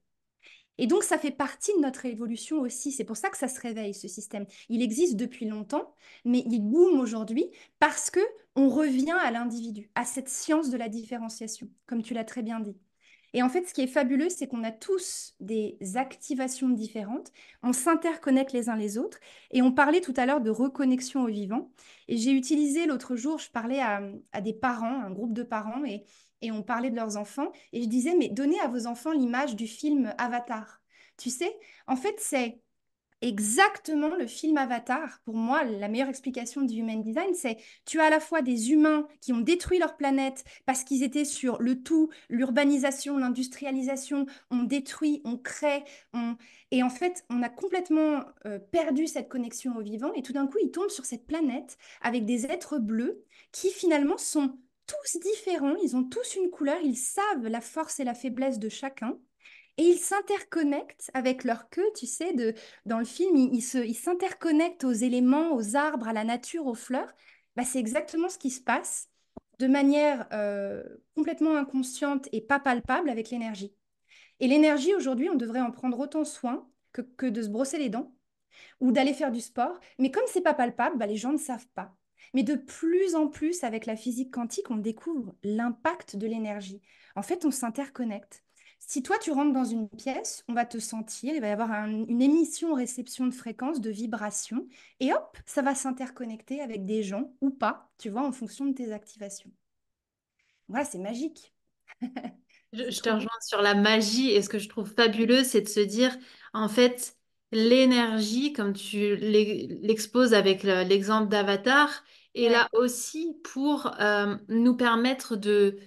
Et donc, ça fait partie de notre évolution aussi. C'est pour ça que ça se réveille, ce système. Il existe depuis longtemps, mais il boom aujourd'hui parce que on revient à l'individu, à cette science de la différenciation, comme tu l'as très bien dit. Et en fait, ce qui est fabuleux, c'est qu'on a tous des activations différentes, on s'interconnecte les uns les autres, et on parlait tout à l'heure de reconnexion au vivant. Et j'ai utilisé l'autre jour, je parlais à des parents, un groupe de parents, et on parlait de leurs enfants, et je disais, mais donnez à vos enfants l'image du film Avatar. Tu sais, en fait, c'est exactement le film Avatar. Pour moi, la meilleure explication du human design, c'est tu as à la fois des humains qui ont détruit leur planète parce qu'ils étaient sur le tout, l'urbanisation, l'industrialisation, on détruit, on crée, et en fait, on a complètement perdu cette connexion au vivant, et tout d'un coup, ils tombent sur cette planète avec des êtres bleus qui finalement sont tous différents, ils ont tous une couleur, ils savent la force et la faiblesse de chacun. Et ils s'interconnectent avec leur queue, tu sais, dans le film, ils s'interconnectent aux éléments, aux arbres, à la nature, aux fleurs. Bah, c'est exactement ce qui se passe de manière complètement inconsciente et pas palpable avec l'énergie. Et l'énergie, aujourd'hui, on devrait en prendre autant soin que de se brosser les dents ou d'aller faire du sport. Mais comme c'est pas palpable, bah, les gens ne savent pas. Mais de plus en plus, avec la physique quantique, on découvre l'impact de l'énergie. En fait, on s'interconnecte. Si toi, tu rentres dans une pièce, on va te sentir, il va y avoir une émission-réception de fréquences, de vibrations, et hop, ça va s'interconnecter avec des gens ou pas, tu vois, en fonction de tes activations. Voilà, c'est magique. C'est
Je te
trop beau.
rejoins sur la magie et ce que je trouve fabuleux, c'est de se dire, en fait, l'énergie, comme tu l'exposes avec l'exemple d'Avatar, est là
Ouais,
aussi pour nous permettre de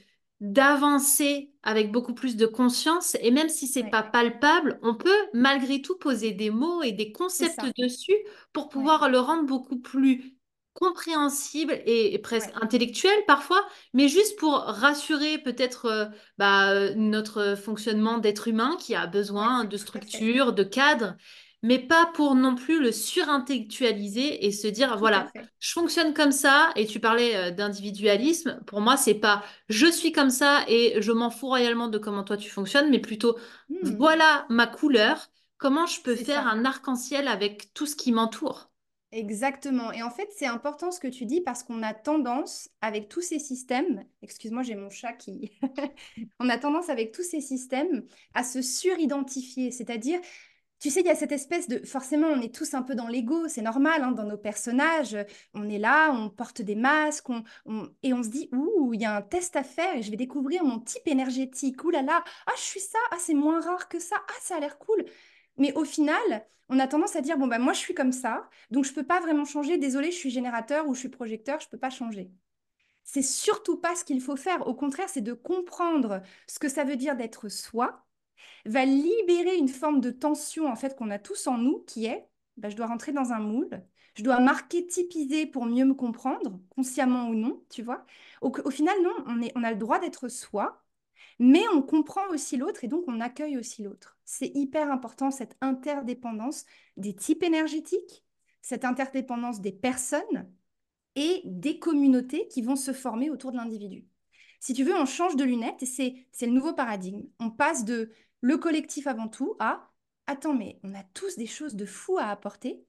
d'avancer avec beaucoup plus de conscience. Et même si c'est
ouais,
pas palpable, on peut malgré tout poser des mots et des
c'est
concepts
ça.
dessus pour
Ouais,
pouvoir le rendre beaucoup plus compréhensible et presque
ouais,
intellectuel parfois, mais juste pour rassurer peut-être notre fonctionnement d'être humain qui a
ouais,
besoin de
tout à fait.
structure, de cadre, mais pas pour non plus le surintellectualiser et se dire,
Tout à
voilà,
fait.
je fonctionne comme ça, et tu parlais d'individualisme, pour moi, c'est pas je suis comme ça et je m'en fous royalement de comment toi tu fonctionnes, mais plutôt,
Hmm,
voilà ma couleur, comment je peux
c'est
faire
ça.
un arc-en-ciel avec tout ce qui m'entoure.
Exactement. Et en fait, c'est important ce que tu dis parce qu'on a tendance, avec tous ces systèmes, excuse-moi, j'ai mon chat qui... On a tendance avec tous ces systèmes à se suridentifier. C'est-à-dire, tu sais, il y a cette espèce de... Forcément, on est tous un peu dans l'ego, c'est normal, hein, dans nos personnages. On est là, on porte des masques, et on se dit, ouh, il y a un test à faire et je vais découvrir mon type énergétique. Ouh là là, ah, je suis ça, ah, c'est moins rare que ça, ah, ça a l'air cool. Mais au final, on a tendance à dire, bon, bah, moi, je suis comme ça, donc je peux pas vraiment changer. Désolé, je suis générateur ou je suis projecteur, je peux pas changer. C'est surtout pas ce qu'il faut faire. Au contraire, c'est de comprendre ce que ça veut dire d'être soi, va libérer une forme de tension en fait qu'on a tous en nous, qui est, bah, je dois rentrer dans un moule, je dois m'archétypiser pour mieux me comprendre, consciemment ou non, tu vois. Au final, non, on a le droit d'être soi, mais on comprend aussi l'autre et donc on accueille aussi l'autre. C'est hyper important, cette interdépendance des types énergétiques, cette interdépendance des personnes et des communautés qui vont se former autour de l'individu. Si tu veux, on change de lunettes et c'est le nouveau paradigme. On passe de le collectif avant tout à attends, mais on a tous des choses de fou à apporter.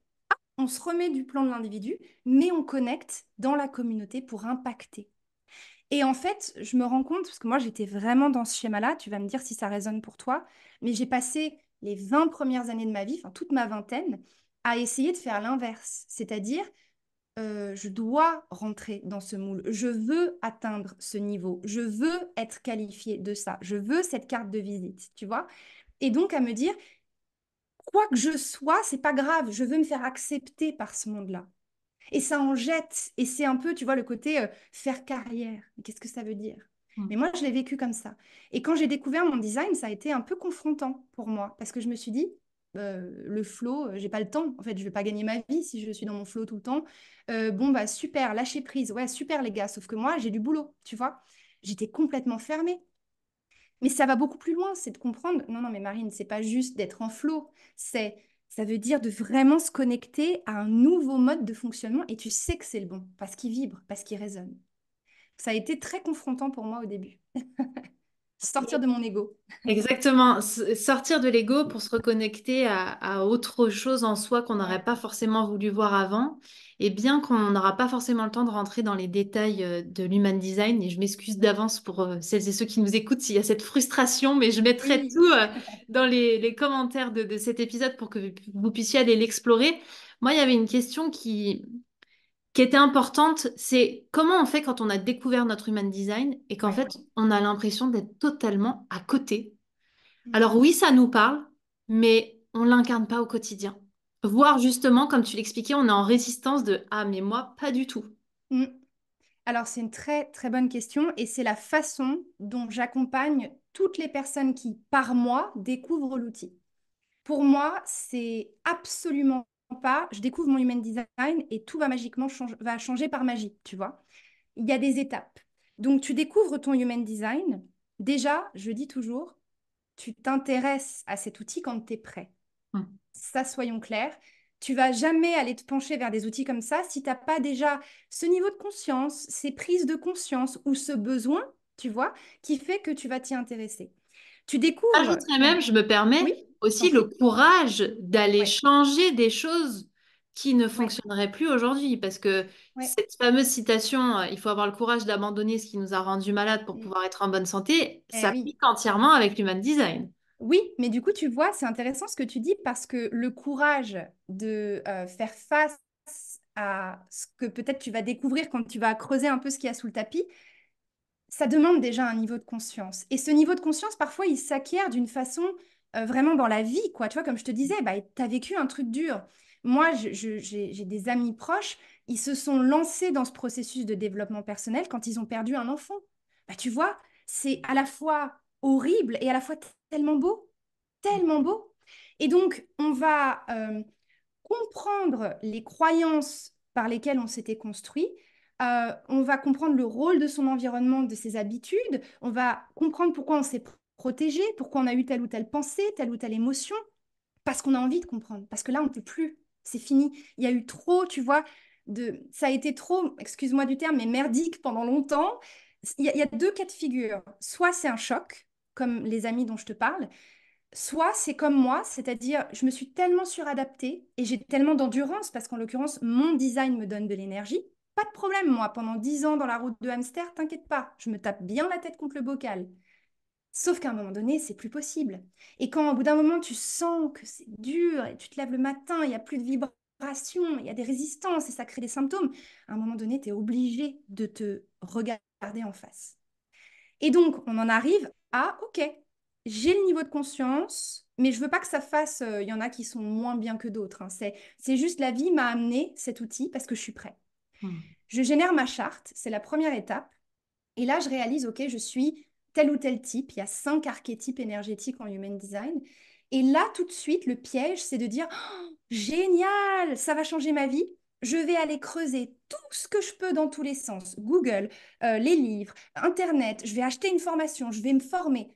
On se remet du plan de l'individu, mais on connecte dans la communauté pour impacter. Et en fait, je me rends compte, parce que moi j'étais vraiment dans ce schéma-là, tu vas me dire si ça résonne pour toi, mais j'ai passé les 20 premières années de ma vie, enfin toute ma vingtaine, à essayer de faire l'inverse. C'est-à-dire, je dois rentrer dans ce moule, je veux atteindre ce niveau, je veux être qualifiée de ça, je veux cette carte de visite, tu vois. Et donc à me dire, quoi que je sois, c'est pas grave, je veux me faire accepter par ce monde-là. Et ça en jette. Et c'est un peu, tu vois, le côté faire carrière. Mais qu'est-ce que ça veut dire? Mais moi, je l'ai vécu comme ça. Et quand j'ai découvert mon design, ça a été un peu confrontant pour moi. Parce que je me suis dit, le flow, j'ai pas le temps. En fait, je vais pas gagner ma vie si je suis dans mon flow tout le temps. Bon, bah super, lâcher prise. Ouais, super les gars. Sauf que moi, j'ai du boulot, tu vois. J'étais complètement fermée. Mais ça va beaucoup plus loin, c'est de comprendre, non, non, mais Marine, c'est pas juste d'être en flow, ça veut dire de vraiment se connecter à un nouveau mode de fonctionnement et tu sais que c'est le bon, parce qu'il vibre, parce qu'il résonne. Ça a été très confrontant pour moi au début. Sortir de mon ego.
Exactement, sortir de l'ego pour se reconnecter à autre chose en soi qu'on n'aurait
Ouais.
pas forcément voulu voir avant. Et bien qu'on n'aura pas forcément le temps de rentrer dans les détails de l'human design, et je m'excuse d'avance pour celles et ceux qui nous écoutent s'il y a cette frustration, mais je mettrai tout
Oui.
dans les commentaires de cet épisode pour que vous puissiez aller l'explorer. Moi, il y avait une question qui était importante, c'est comment on fait quand on a découvert notre human design et qu'en
Ouais.
fait, on a l'impression d'être totalement à côté.
Mm.
Alors oui, ça nous parle, mais on l'incarne pas au quotidien. Voire justement, comme tu l'expliquais, on est en résistance de «Ah, mais moi, pas du tout».
Mm. Alors, c'est une très, très bonne question et c'est la façon dont j'accompagne toutes les personnes qui, par mois, découvrent l'outil. Pour moi, c'est absolument pas, je découvre mon human design et tout va magiquement va changer par magie, tu vois. Il y a des étapes. Donc, tu découvres ton human design. Déjà, je dis toujours, tu t'intéresses à cet outil quand tu es prêt.
Hmm.
Ça, soyons clairs. Tu vas jamais aller te pencher vers des outils comme ça si tu n'as pas déjà ce niveau de conscience, ces prises de conscience ou ce besoin, tu vois, qui fait que tu vas t'y intéresser. Tu découvres
J'ajouterais
ton...
même, je me permets,
Oui, je t'en
aussi le
prie.
courage d'aller
Ouais,
changer des choses qui ne
ouais,
fonctionneraient plus aujourd'hui. Parce que
ouais.
cette fameuse citation, il faut avoir le courage d'abandonner ce qui nous a rendu malades pour
Mm.
pouvoir être en bonne santé,
Eh
s'applique
oui.
entièrement avec l'human design.
Oui, mais du coup, tu vois, c'est intéressant ce que tu dis parce que le courage de faire face à ce que peut-être tu vas découvrir quand tu vas creuser un peu ce qu'il y a sous le tapis, ça demande déjà un niveau de conscience. Et ce niveau de conscience, parfois, il s'acquiert d'une façon vraiment dans la vie, quoi. Tu vois, comme je te disais, bah, tu as vécu un truc dur. Moi, j'ai des amis proches, ils se sont lancés dans ce processus de développement personnel quand ils ont perdu un enfant. Bah, tu vois, c'est à la fois horrible et à la fois tellement beau, tellement beau. Et donc, on va comprendre les croyances par lesquelles on s'était construit. On va comprendre le rôle de son environnement, de ses habitudes. On va comprendre pourquoi on s'est protégé, pourquoi on a eu telle ou telle pensée, telle ou telle émotion, parce qu'on a envie de comprendre. Parce que là, on ne peut plus. C'est fini. Il y a eu trop, tu vois, ça a été trop, excuse-moi du terme, mais merdique pendant longtemps. Il y a deux cas de figure. Soit c'est un choc, comme les amis dont je te parle, soit c'est comme moi, c'est-à-dire je me suis tellement suradaptée et j'ai tellement d'endurance parce qu'en l'occurrence, mon design me donne de l'énergie. Pas de problème, moi, pendant 10 ans dans la route de hamster, t'inquiète pas, je me tape bien la tête contre le bocal. Sauf qu'à un moment donné, c'est plus possible. Et quand au bout d'un moment, tu sens que c'est dur et tu te lèves le matin, il n'y a plus de vibrations, il y a des résistances et ça crée des symptômes, à un moment donné, tu es obligé de te regarder en face. Et donc, on en arrive à, OK, j'ai le niveau de conscience, mais je veux pas que ça fasse, il y en a qui sont moins bien que d'autres, hein. C'est juste la vie m'a amené cet outil parce que je suis prêt.
Hmm.
Je génère ma charte, c'est la première étape. Et là, je réalise, OK, je suis tel ou tel type. Il y a 5 archétypes énergétiques en Human Design. Et là, tout de suite, le piège, c'est de dire, oh, génial, ça va changer ma vie. Je vais aller creuser tout ce que je peux dans tous les sens. Google, les livres, Internet, je vais acheter une formation, je vais me former.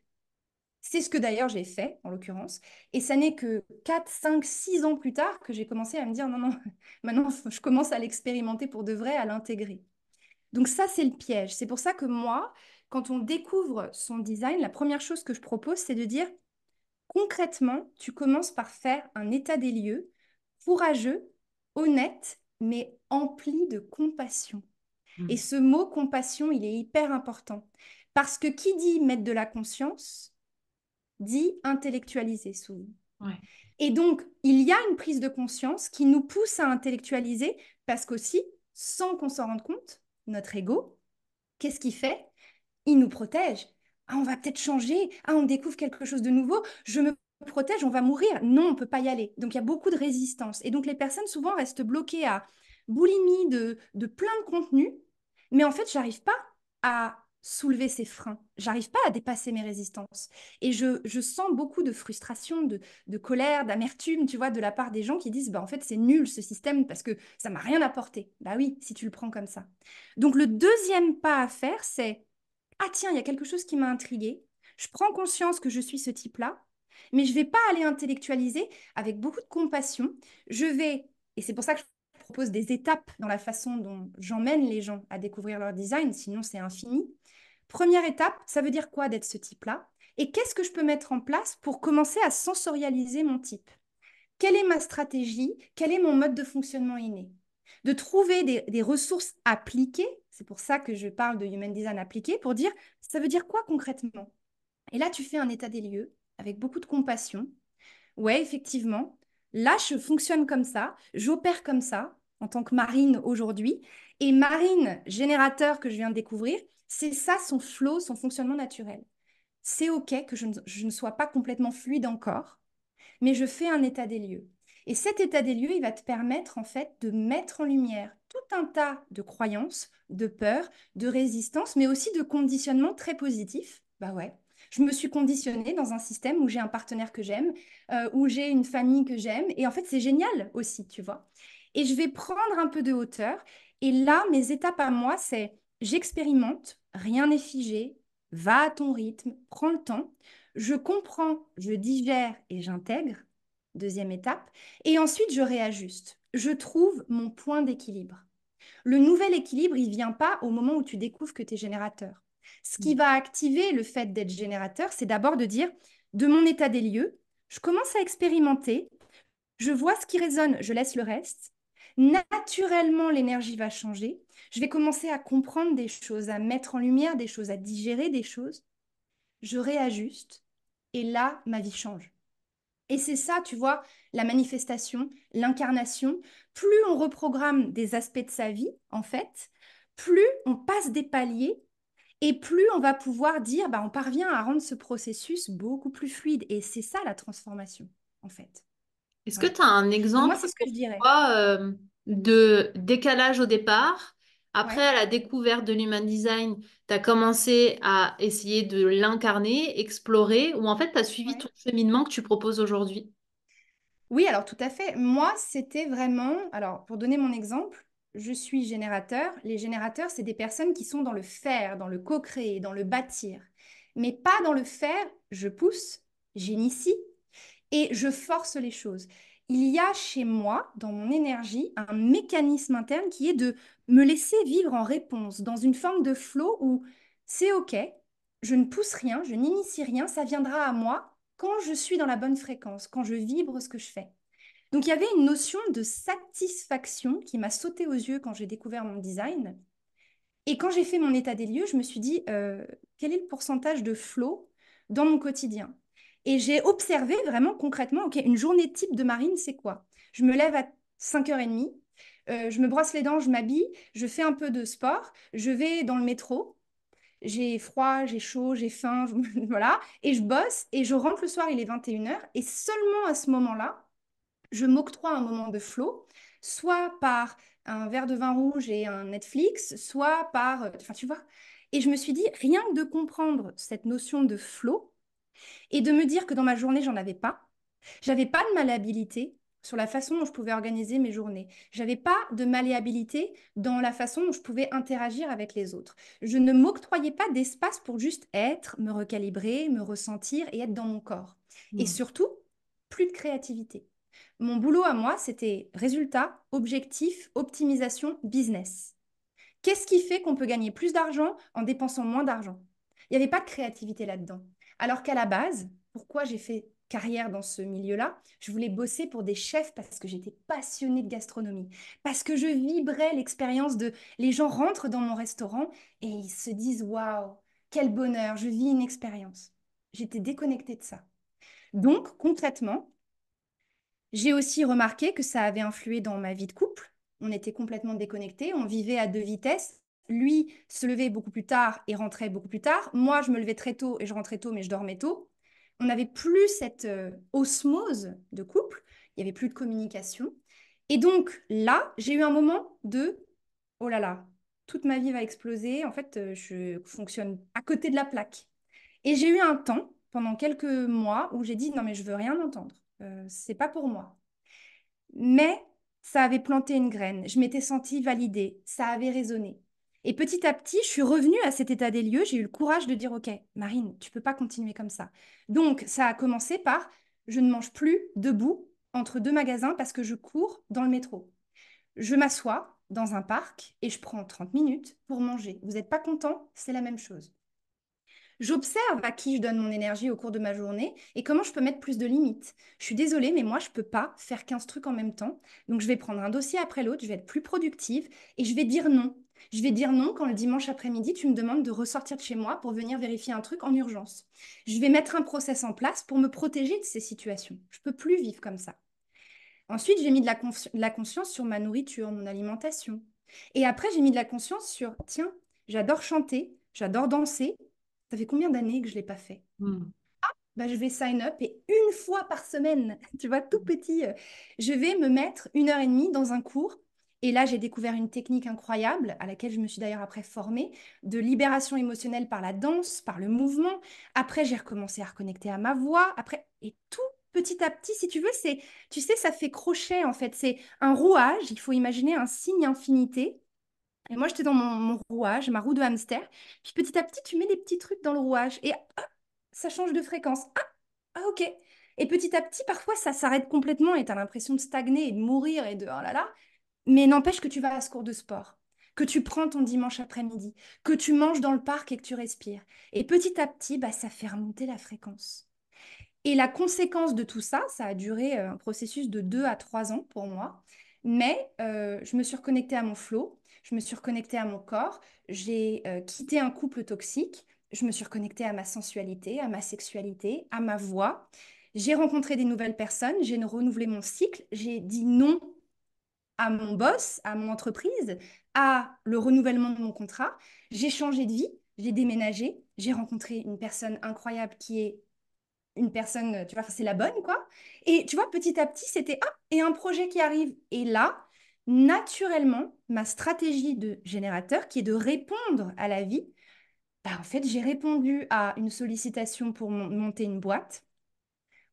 C'est ce que d'ailleurs j'ai fait, en l'occurrence. Et ça n'est que 4, 5, 6 ans plus tard que j'ai commencé à me dire, non, non, maintenant, je commence à l'expérimenter pour de vrai, à l'intégrer. Donc ça, c'est le piège. C'est pour ça que moi, quand on découvre son design, la première chose que je propose, c'est de dire, concrètement, tu commences par faire un état des lieux, courageux, honnête, mais empli de compassion. Et
Hmm.
ce mot compassion, il est hyper important. Parce que qui dit mettre de la conscience, dit intellectualiser souvent.
Ouais.
Et donc, il y a une prise de conscience qui nous pousse à intellectualiser parce qu'aussi, sans qu'on s'en rende compte, notre ego, qu'est-ce qu'il fait? Il nous protège. Ah, on va peut-être changer. Ah, on découvre quelque chose de nouveau. Je me protège, on va mourir. Non, on ne peut pas y aller. Donc, il y a beaucoup de résistance. Et donc, les personnes souvent restent bloquées à boulimie de plein de contenus. Mais en fait, j'arrive pas à soulever ces freins. J'arrive pas à dépasser mes résistances. Et je sens beaucoup de frustration, de colère, d'amertume, tu vois, de la part des gens qui disent, bah, en fait, c'est nul ce système parce que ça m'a rien apporté. Bah oui, si tu le prends comme ça. Donc, le deuxième pas à faire, c'est, ah tiens, il y a quelque chose qui m'a intrigué. Je prends conscience que je suis ce type-là, mais je ne vais pas aller intellectualiser avec beaucoup de compassion. Je vais, et c'est pour ça que je propose des étapes dans la façon dont j'emmène les gens à découvrir leur design, sinon c'est infini. Première étape, ça veut dire quoi d'être ce type-là? Et qu'est-ce que je peux mettre en place pour commencer à sensorialiser mon type? Quelle est ma stratégie? Quel est mon mode de fonctionnement inné? De trouver des ressources appliquées, c'est pour ça que je parle de Human Design appliqué, pour dire, ça veut dire quoi concrètement? Et là, tu fais un état des lieux avec beaucoup de compassion. Ouais, effectivement, là, je fonctionne comme ça, j'opère comme ça en tant que marine aujourd'hui. Et marine, générateur que je viens de découvrir, c'est ça son flow, son fonctionnement naturel. C'est OK que je ne sois pas complètement fluide encore, mais je fais un état des lieux. Et cet état des lieux, il va te permettre en fait de mettre en lumière tout un tas de croyances, de peurs, de résistances, mais aussi de conditionnements très positifs. Bah ouais, je me suis conditionnée dans un système où j'ai un partenaire que j'aime, où j'ai une famille que j'aime, et en fait c'est génial aussi, tu vois. Et je vais prendre un peu de hauteur, et là, mes étapes à moi, c'est j'expérimente, rien n'est figé, va à ton rythme, prends le temps. Je comprends, je digère et j'intègre, deuxième étape, et ensuite je réajuste. Je trouve mon point d'équilibre. Le nouvel équilibre, il ne vient pas au moment où tu découvres que tu es générateur. Ce qui va activer le fait d'être générateur, c'est d'abord de dire, de mon état des lieux, je commence à expérimenter, je vois ce qui résonne, je laisse le reste. Naturellement, l'énergie va changer. Je vais commencer à comprendre des choses, à mettre en lumière des choses, à digérer des choses. Je réajuste et là, ma vie change. Et c'est ça, tu vois, la manifestation, l'incarnation. Plus on reprogramme des aspects de sa vie, en fait, plus on passe des paliers et plus on va pouvoir dire, bah, on parvient à rendre ce processus beaucoup plus fluide. Et c'est ça la transformation, en fait.
Est-ce que
Ouais.
tu as un
Donc moi,
exemple
c'est ce que
pour
je dirais.
toi de décalage au départ? Après,
Ouais,
à la découverte de l'human design, tu as commencé à essayer de l'incarner, explorer, ou en fait, tu as suivi
ouais.
ton cheminement que tu proposes aujourd'hui?
Oui, alors tout à fait. Moi, c'était vraiment, alors pour donner mon exemple, je suis générateur. Les générateurs, c'est des personnes qui sont dans le faire, dans le co-créer, dans le bâtir, mais pas dans le faire, je pousse, j'initie et je force les choses. Il y a chez moi, dans mon énergie, un mécanisme interne qui est de me laisser vivre en réponse, dans une forme de flow où c'est OK, je ne pousse rien, je n'initie rien, ça viendra à moi quand je suis dans la bonne fréquence, quand je vibre ce que je fais. Donc il y avait une notion de satisfaction qui m'a sauté aux yeux quand j'ai découvert mon design. Et quand j'ai fait mon état des lieux, je me suis dit, quel est le pourcentage de flow dans mon quotidien? Et j'ai observé vraiment concrètement, OK, une journée type de marine, c'est quoi? Je me lève à 5h30, je me brosse les dents, je m'habille, je fais un peu de sport, je vais dans le métro, j'ai froid, j'ai chaud, j'ai faim, voilà, et je bosse, et je rentre le soir, il est 21h, et seulement à ce moment-là, je m'octroie un moment de flow, soit par un verre de vin rouge et un Netflix, soit par, enfin tu vois. Et je me suis dit, rien que de comprendre cette notion de flow et de me dire que dans ma journée, j'avais pas de malléabilité sur la façon dont je pouvais organiser mes journées. J'avais pas de malléabilité dans la façon dont je pouvais interagir avec les autres. Je ne m'octroyais pas d'espace pour juste être, me recalibrer, me ressentir et être dans mon corps. Et
Hmm.
surtout, plus de créativité. Mon boulot à moi, c'était résultat, objectif, optimisation, business. Qu'est-ce qui fait qu'on peut gagner plus d'argent en dépensant moins d'argent? Il n'y avait pas de créativité là-dedans. Alors qu'à la base, pourquoi j'ai fait carrière dans ce milieu-là? Je voulais bosser pour des chefs parce que j'étais passionnée de gastronomie, parce que je vibrais l'expérience de les gens rentrent dans mon restaurant et ils se disent waouh, quel bonheur, je vis une expérience. J'étais déconnectée de ça. Donc, concrètement, j'ai aussi remarqué que ça avait influé dans ma vie de couple. On était complètement déconnectés, on vivait à deux vitesses. Lui se levait beaucoup plus tard et rentrait beaucoup plus tard. Moi, je me levais très tôt et je rentrais tôt, mais je dormais tôt. On n'avait plus cette osmose de couple, il n'y avait plus de communication. Et donc là, j'ai eu un moment de, oh là là, toute ma vie va exploser. En fait, je fonctionne à côté de la plaque. Et j'ai eu un temps, pendant quelques mois, où j'ai dit, non mais je veux rien entendre. C'est pas pour moi. Mais ça avait planté une graine. Je m'étais sentie validée. Ça avait résonné. Et petit à petit, je suis revenue à cet état des lieux. J'ai eu le courage de dire, OK, Marine, tu peux pas continuer comme ça. Donc, ça a commencé par, je ne mange plus debout entre deux magasins parce que je cours dans le métro. Je m'assois dans un parc et je prends 30 minutes pour manger. Vous n'êtes pas content? C'est la même chose. J'observe à qui je donne mon énergie au cours de ma journée et comment je peux mettre plus de limites. Je suis désolée, mais moi, je ne peux pas faire 15 trucs en même temps. Donc, je vais prendre un dossier après l'autre, je vais être plus productive et je vais dire non. Je vais dire non quand le dimanche après-midi, tu me demandes de ressortir de chez moi pour venir vérifier un truc en urgence. Je vais mettre un process en place pour me protéger de ces situations. Je ne peux plus vivre comme ça. Ensuite, j'ai mis de la conscience sur ma nourriture, mon alimentation. Et après, j'ai mis de la conscience sur, tiens, j'adore chanter, j'adore danser. Ça fait combien d'années que je ne l'ai pas fait?
Hmm.
Bah, je vais sign up et une fois par semaine, tu vois, tout petit, je vais me mettre 1 heure et demie dans un cours. Et là, j'ai découvert une technique incroyable, à laquelle je me suis d'ailleurs après formée, de libération émotionnelle par la danse, par le mouvement. Après, j'ai recommencé à reconnecter à ma voix. Après, et tout petit à petit, si tu veux, c'est, tu sais, ça fait crochet en fait. C'est un rouage. Il faut imaginer un signe infinité. Et moi, j'étais dans mon rouage, ma roue de hamster. Puis petit à petit, tu mets des petits trucs dans le rouage et hop, ça change de fréquence. Ah, ok. Et petit à petit, parfois, ça s'arrête complètement et tu as l'impression de stagner et de mourir et de oh là là. Mais n'empêche que tu vas à ce cours de sport, que tu prends ton dimanche après-midi, que tu manges dans le parc et que tu respires. Et petit à petit, bah, ça fait remonter la fréquence. Et la conséquence de tout ça, ça a duré un processus de 2 à 3 ans pour moi. Mais je me suis reconnectée à mon flow, je me suis reconnectée à mon corps, j'ai quitté un couple toxique, je me suis reconnectée à ma sensualité, à ma sexualité, à ma voix. J'ai rencontré des nouvelles personnes, j'ai renouvelé mon cycle, j'ai dit non à mon boss, à mon entreprise, à le renouvellement de mon contrat. J'ai changé de vie, j'ai déménagé, j'ai rencontré une personne incroyable qui est une personne, tu vois, enfin, c'est la bonne, quoi. Et tu vois, petit à petit, c'était, ah, et un projet qui arrive. Et là, naturellement, ma stratégie de générateur, qui est de répondre à la vie, bah, en fait, j'ai répondu à une sollicitation pour monter une boîte.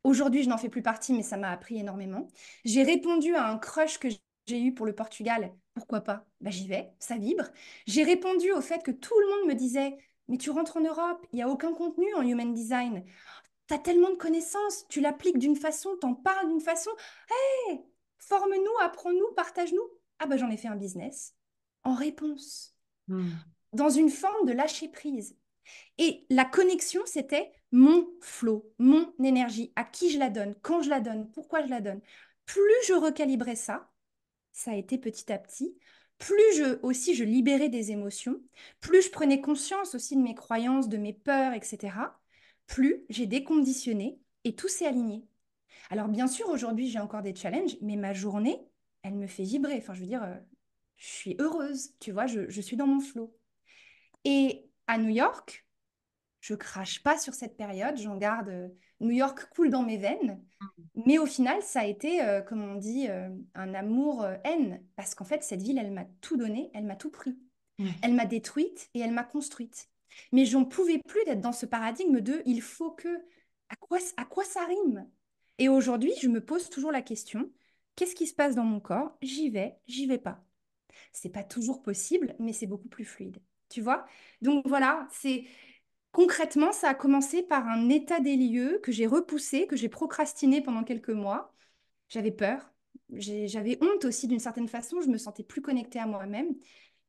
Aujourd'hui, je n'en fais plus partie, mais ça m'a appris énormément. J'ai répondu à un crush que j'ai eu pour le Portugal. Pourquoi pas? Bah, j'y vais, ça vibre. J'ai répondu au fait que tout le monde me disait, mais tu rentres en Europe, il n'y a aucun contenu en human design. Tu as tellement de connaissances, tu l'appliques d'une façon, t'en parles d'une façon. Hey, forme-nous, apprends-nous, partage-nous. Ah bah j'en ai fait un business en réponse,
Hmm.
dans une forme de lâcher prise. Et la connexion, c'était mon flow, mon énergie, à qui je la donne, quand je la donne, pourquoi je la donne. Plus je recalibrais ça, ça a été petit à petit, plus je libérais des émotions, plus je prenais conscience aussi de mes croyances, de mes peurs, etc., plus j'ai déconditionné et tout s'est aligné. Alors bien sûr, aujourd'hui, j'ai encore des challenges, mais ma journée, elle me fait vibrer. Enfin, je veux dire, je suis heureuse, tu vois, je suis dans mon flow. Et à New York, je crache pas sur cette période, j'en garde. New York coule dans mes veines, mais au final, ça a été, comme on dit, un amour-haine, parce qu'en fait, cette ville, elle m'a tout donné, elle m'a tout pris.
Ouais.
Elle m'a détruite et elle m'a construite. Mais j'en pouvais plus d'être dans ce paradigme de il faut que. À quoi ça rime? Et aujourd'hui, je me pose toujours la question, qu'est-ce qui se passe dans mon corps? J'y vais pas. C'est pas toujours possible, mais c'est beaucoup plus fluide. Tu vois? Donc voilà, c'est concrètement, ça a commencé par un état des lieux que j'ai repoussé, que j'ai procrastiné pendant quelques mois. J'avais peur, j'avais honte aussi d'une certaine façon, je me sentais plus connectée à moi-même.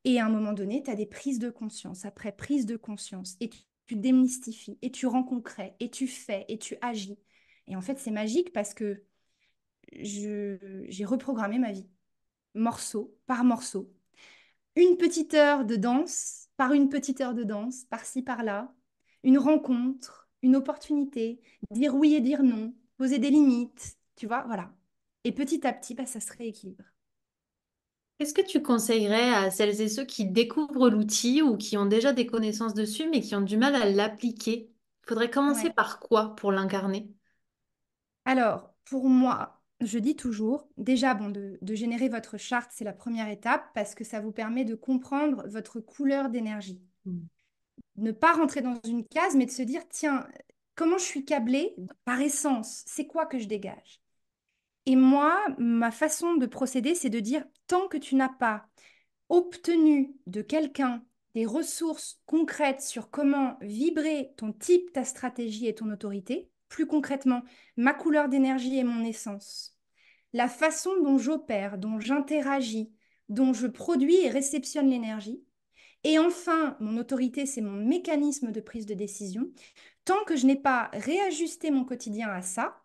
Et à un moment donné, tu as des prises de conscience, après prise de conscience, et tu démystifies, et tu rends concret, et tu fais, et tu agis. Et en fait, c'est magique parce que j'ai reprogrammé ma vie, morceau par morceau. Une petite heure de danse, par une petite heure de danse, par-ci, par-là, une rencontre, une opportunité, dire oui et dire non, poser des limites, tu vois, voilà. Et petit à petit, bah, ça se rééquilibre.
Qu'est-ce que tu conseillerais à celles et ceux qui découvrent l'outil ou qui ont déjà des connaissances dessus mais qui ont du mal à l'appliquer? Faudrait commencer
Ouais.
par quoi pour l'incarner?
Alors, pour moi, je dis toujours, déjà, bon, de générer votre charte, c'est la première étape parce que ça vous permet de comprendre votre couleur d'énergie.
Mm.
Ne pas rentrer dans une case, mais de se dire, tiens, comment je suis câblée par essence? C'est quoi que je dégage? Et moi, ma façon de procéder, c'est de dire, tant que tu n'as pas obtenu de quelqu'un des ressources concrètes sur comment vibrer ton type, ta stratégie et ton autorité, plus concrètement, ma couleur d'énergie et mon essence, la façon dont j'opère, dont j'interagis, dont je produis et réceptionne l'énergie, et enfin, mon autorité, c'est mon mécanisme de prise de décision. Tant que je n'ai pas réajusté mon quotidien à ça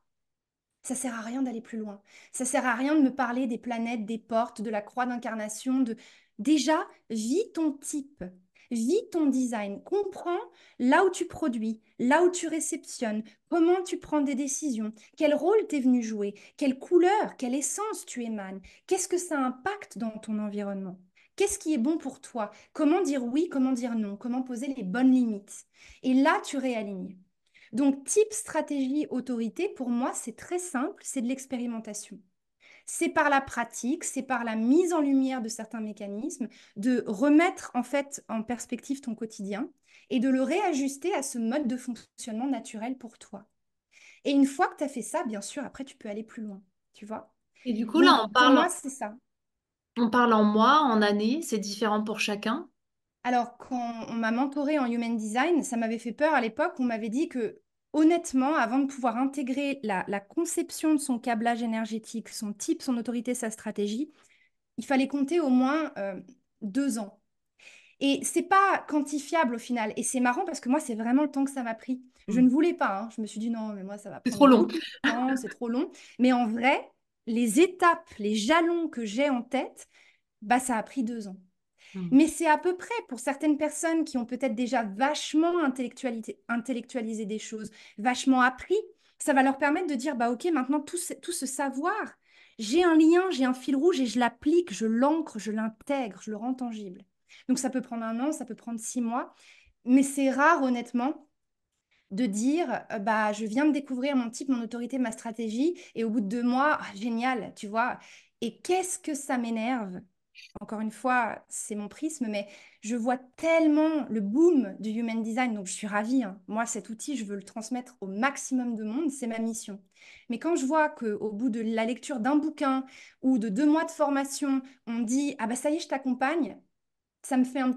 sert à rien d'aller plus loin. Ça sert à rien de me parler des planètes, des portes, de la croix d'incarnation, de... Déjà, vis ton type, vis ton design, comprends là où tu produis, là où tu réceptionnes, comment tu prends des décisions, quel rôle t'es venu jouer, quelle couleur, quelle essence tu émanes, qu'est-ce que ça impacte dans ton environnement. Qu'est-ce qui est bon pour toi? Comment dire oui, comment dire non? Comment poser les bonnes limites? Et là, tu réalignes. Donc, type stratégie autorité, pour moi, c'est très simple, c'est de l'expérimentation. C'est par la pratique, c'est par la mise en lumière de certains mécanismes, de remettre en fait en perspective ton quotidien et de le réajuster à ce mode de fonctionnement naturel pour toi. Et une fois que tu as fait ça, bien sûr, après, tu peux aller plus loin, tu vois.
Et du coup, là,
Donc, pour moi, c'est ça.
on parle en mois, en années, c'est différent pour chacun.
Alors, quand on m'a mentoré en Human Design, ça m'avait fait peur à l'époque. On m'avait dit que, honnêtement, avant de pouvoir intégrer la conception de son câblage énergétique, son type, son autorité, sa stratégie, il fallait compter au moins 2 ans. Et c'est pas quantifiable au final. Et c'est marrant parce que moi, c'est vraiment le temps que ça m'a pris. Je
Mm.
ne voulais pas, hein. Je me suis dit non, mais moi, ça va
C'est
prendre
trop long.
beaucoup de temps, c'est trop long. Mais en vrai, les étapes, les jalons que j'ai en tête, bah, ça a pris 2 ans.
Mm.
Mais c'est à peu près pour certaines personnes qui ont peut-être déjà vachement intellectualisé des choses, vachement appris, ça va leur permettre de dire, bah ok, maintenant tout ce savoir, j'ai un lien, j'ai un fil rouge et je l'applique, je l'ancre, je l'intègre, je le rends tangible. Donc ça peut prendre 1 an, ça peut prendre 6 mois, mais c'est rare honnêtement de dire, bah je viens de découvrir mon type, mon autorité, ma stratégie et au bout de 2 mois, ah, génial, tu vois. Et qu'est-ce que ça m'énerve encore une fois, c'est mon prisme, mais je vois tellement le boom du human design, donc je suis ravie, hein. Moi, cet outil, je veux le transmettre au maximum de monde, c'est ma mission. Mais quand je vois qu'au bout de la lecture d'un bouquin ou de 2 mois de formation, on me dit, ah bah ça y est, je t'accompagne, ça me fait un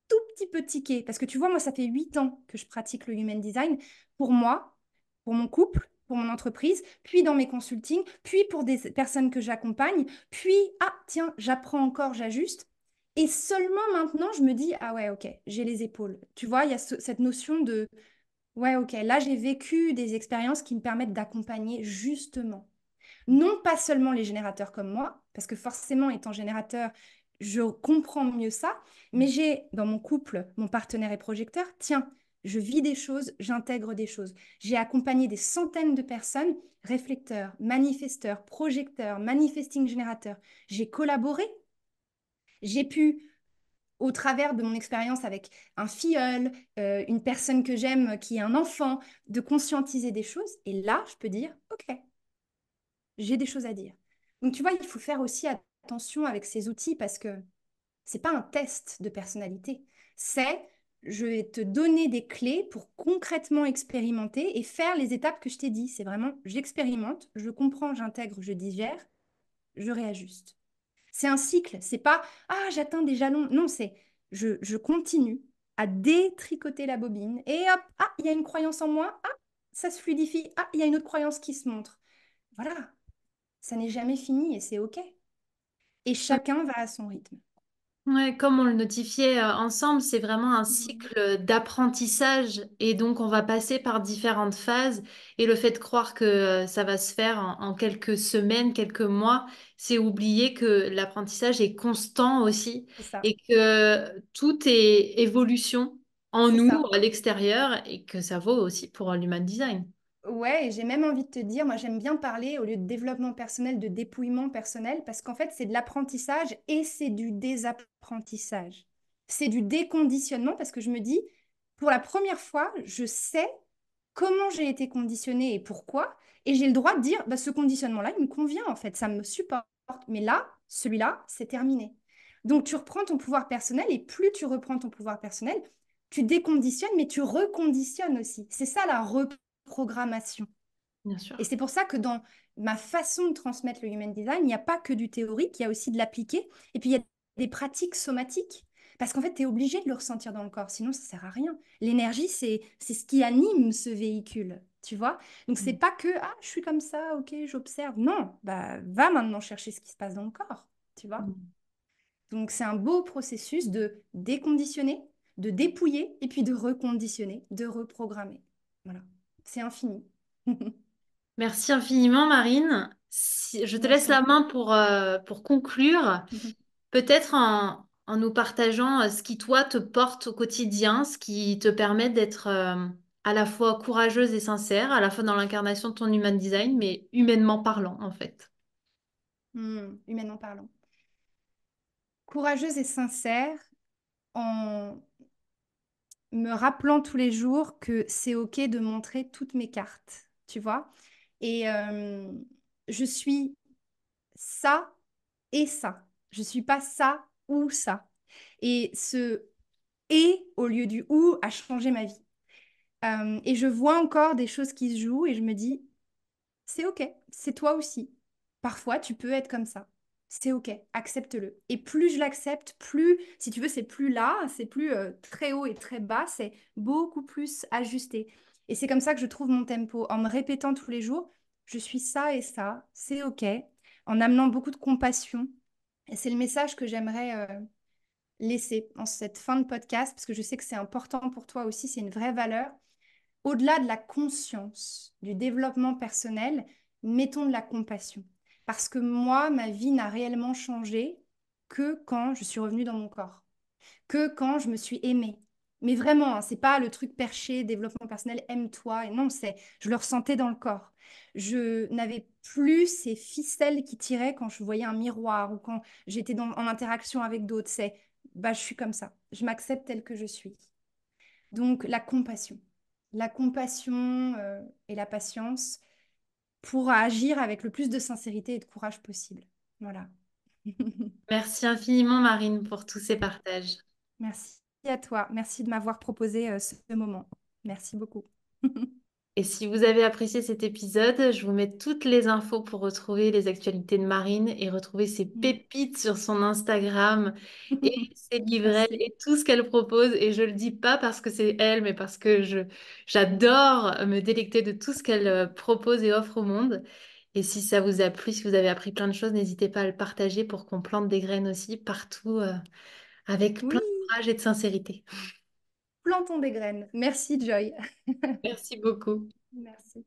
tout petit peu tiquer. Parce que tu vois, moi, ça fait 8 ans que je pratique le human design pour moi, pour mon couple, pour mon entreprise, puis dans mes consultings, puis pour des personnes que j'accompagne, puis, ah, tiens, j'apprends encore, j'ajuste. Et seulement maintenant, je me dis, ah ouais, ok, j'ai les épaules. Tu vois, il y a cette notion de, ouais, ok, là, j'ai vécu des expériences qui me permettent d'accompagner justement non pas seulement les générateurs comme moi, parce que forcément, étant générateur, je comprends mieux ça, mais j'ai dans mon couple, mon partenaire et projecteur, tiens, je vis des choses, j'intègre des choses. J'ai accompagné des centaines de personnes, réflecteurs, manifesteurs, projecteurs, manifesting générateurs. J'ai collaboré, j'ai pu, au travers de mon expérience avec un filleul, une personne que j'aime qui est un enfant, de conscientiser des choses. Et là, je peux dire, OK, j'ai des choses à dire. Donc, tu vois, il faut faire aussi attention avec ces outils parce que c'est pas un test de personnalité. C'est, je vais te donner des clés pour concrètement expérimenter et faire les étapes que je t'ai dit. C'est vraiment, j'expérimente, je comprends, j'intègre, je digère, je réajuste. C'est un cycle. C'est pas, ah, j'atteins des jalons. Non, c'est, je continue à détricoter la bobine et hop, ah, il y a une croyance en moi. Ah, ça se fluidifie. Ah, il y a une autre croyance qui se montre. Voilà, ça n'est jamais fini et c'est OK. Et chacun va à son rythme.
Ouais, comme on le notifiait ensemble, c'est vraiment un
Mhm.
cycle d'apprentissage et donc on va passer par différentes phases et le fait de croire que ça va se faire en quelques semaines, quelques mois, c'est oublier que l'apprentissage est constant aussi
C'est ça.
et que tout est évolution en
C'est
nous,
ça.
à l'extérieur et que ça vaut aussi pour l'human design.
Ouais, et j'ai même envie de te dire, moi j'aime bien parler au lieu de développement personnel, de dépouillement personnel, parce qu'en fait c'est de l'apprentissage et c'est du désapprentissage. C'est du déconditionnement parce que je me dis, pour la première fois, je sais comment j'ai été conditionnée et pourquoi. Et j'ai le droit de dire, bah, ce conditionnement-là, il me convient en fait, ça me supporte. Mais là, celui-là, c'est terminé. Donc tu reprends ton pouvoir personnel et plus tu reprends ton pouvoir personnel, tu déconditionnes, mais tu reconditionnes aussi. C'est ça la reprogrammation.
Bien
Et
sûr.
c'est pour ça que dans ma façon de transmettre le human design, il n'y a pas que du théorique, il y a aussi de l'appliqué. Et puis il y a des pratiques somatiques. Parce qu'en fait, tu es obligé de le ressentir dans le corps, sinon ça sert à rien. L'énergie, c'est ce qui anime ce véhicule, tu vois. Donc c'est pas que ah, je suis comme ça, OK, j'observe. Non, bah va maintenant chercher ce qui se passe dans le corps, tu vois.
Mm.
Donc c'est un beau processus de déconditionner, de dépouiller et puis de reconditionner, de reprogrammer. Voilà. C'est infini.
Merci infiniment, Marine. Je te
Moi, je
laisse
t'en
la
prie.
main pour conclure, peut-être en nous partageant ce qui, toi, te porte au quotidien, ce qui te permet d'être à la fois courageuse et sincère, à la fois dans l'incarnation de ton human design, mais humainement parlant, en fait.
Humainement parlant. Courageuse et sincère en me rappelant tous les jours que c'est OK de montrer toutes mes cartes, tu vois. Et je suis ça et ça. Je suis pas ça ou ça. Et ce et au lieu du ou a changé ma vie. Et je vois encore des choses qui se jouent et je me dis, c'est OK, c'est toi aussi. Parfois, tu peux être comme ça. C'est OK, accepte-le. Et plus je l'accepte, plus, si tu veux, c'est plus là, c'est plus très haut et très bas, c'est beaucoup plus ajusté. Et c'est comme ça que je trouve mon tempo, en me répétant tous les jours, je suis ça et ça, c'est OK, en amenant beaucoup de compassion. Et c'est le message que j'aimerais laisser en cette fin de podcast, parce que je sais que c'est important pour toi aussi, c'est une vraie valeur. Au-delà de la conscience, du développement personnel, mettons de la compassion. Parce que moi, ma vie n'a réellement changé que quand je suis revenue dans mon corps, que quand je me suis aimée. Mais vraiment, hein, c'est pas le truc perché, développement personnel, aime-toi. Et non, c'est, je le ressentais dans le corps. Je n'avais plus ces ficelles qui tiraient quand je voyais un miroir ou quand j'étais en interaction avec d'autres. C'est, bah, je suis comme ça. Je m'accepte telle que je suis. Donc, la compassion. La compassion et la patience pour agir avec le plus de sincérité et de courage possible. Voilà.
Merci infiniment, Marine, pour tous ces partages.
Merci à toi. Merci de m'avoir proposé ce moment. Merci beaucoup.
Et si vous avez apprécié cet épisode, je vous mets toutes les infos pour retrouver les actualités de Marine et retrouver ses pépites sur son Instagram et ses livrets
Merci.
et tout ce qu'elle propose. Et je le dis pas parce que c'est elle, mais parce que j'adore me délecter de tout ce qu'elle propose et offre au monde. Et si ça vous a plu, si vous avez appris plein de choses, n'hésitez pas à le partager pour qu'on plante des graines aussi partout avec plein
Oui,
de courage et de sincérité.
plantons des graines. Merci, Joy.
Merci beaucoup.
Merci.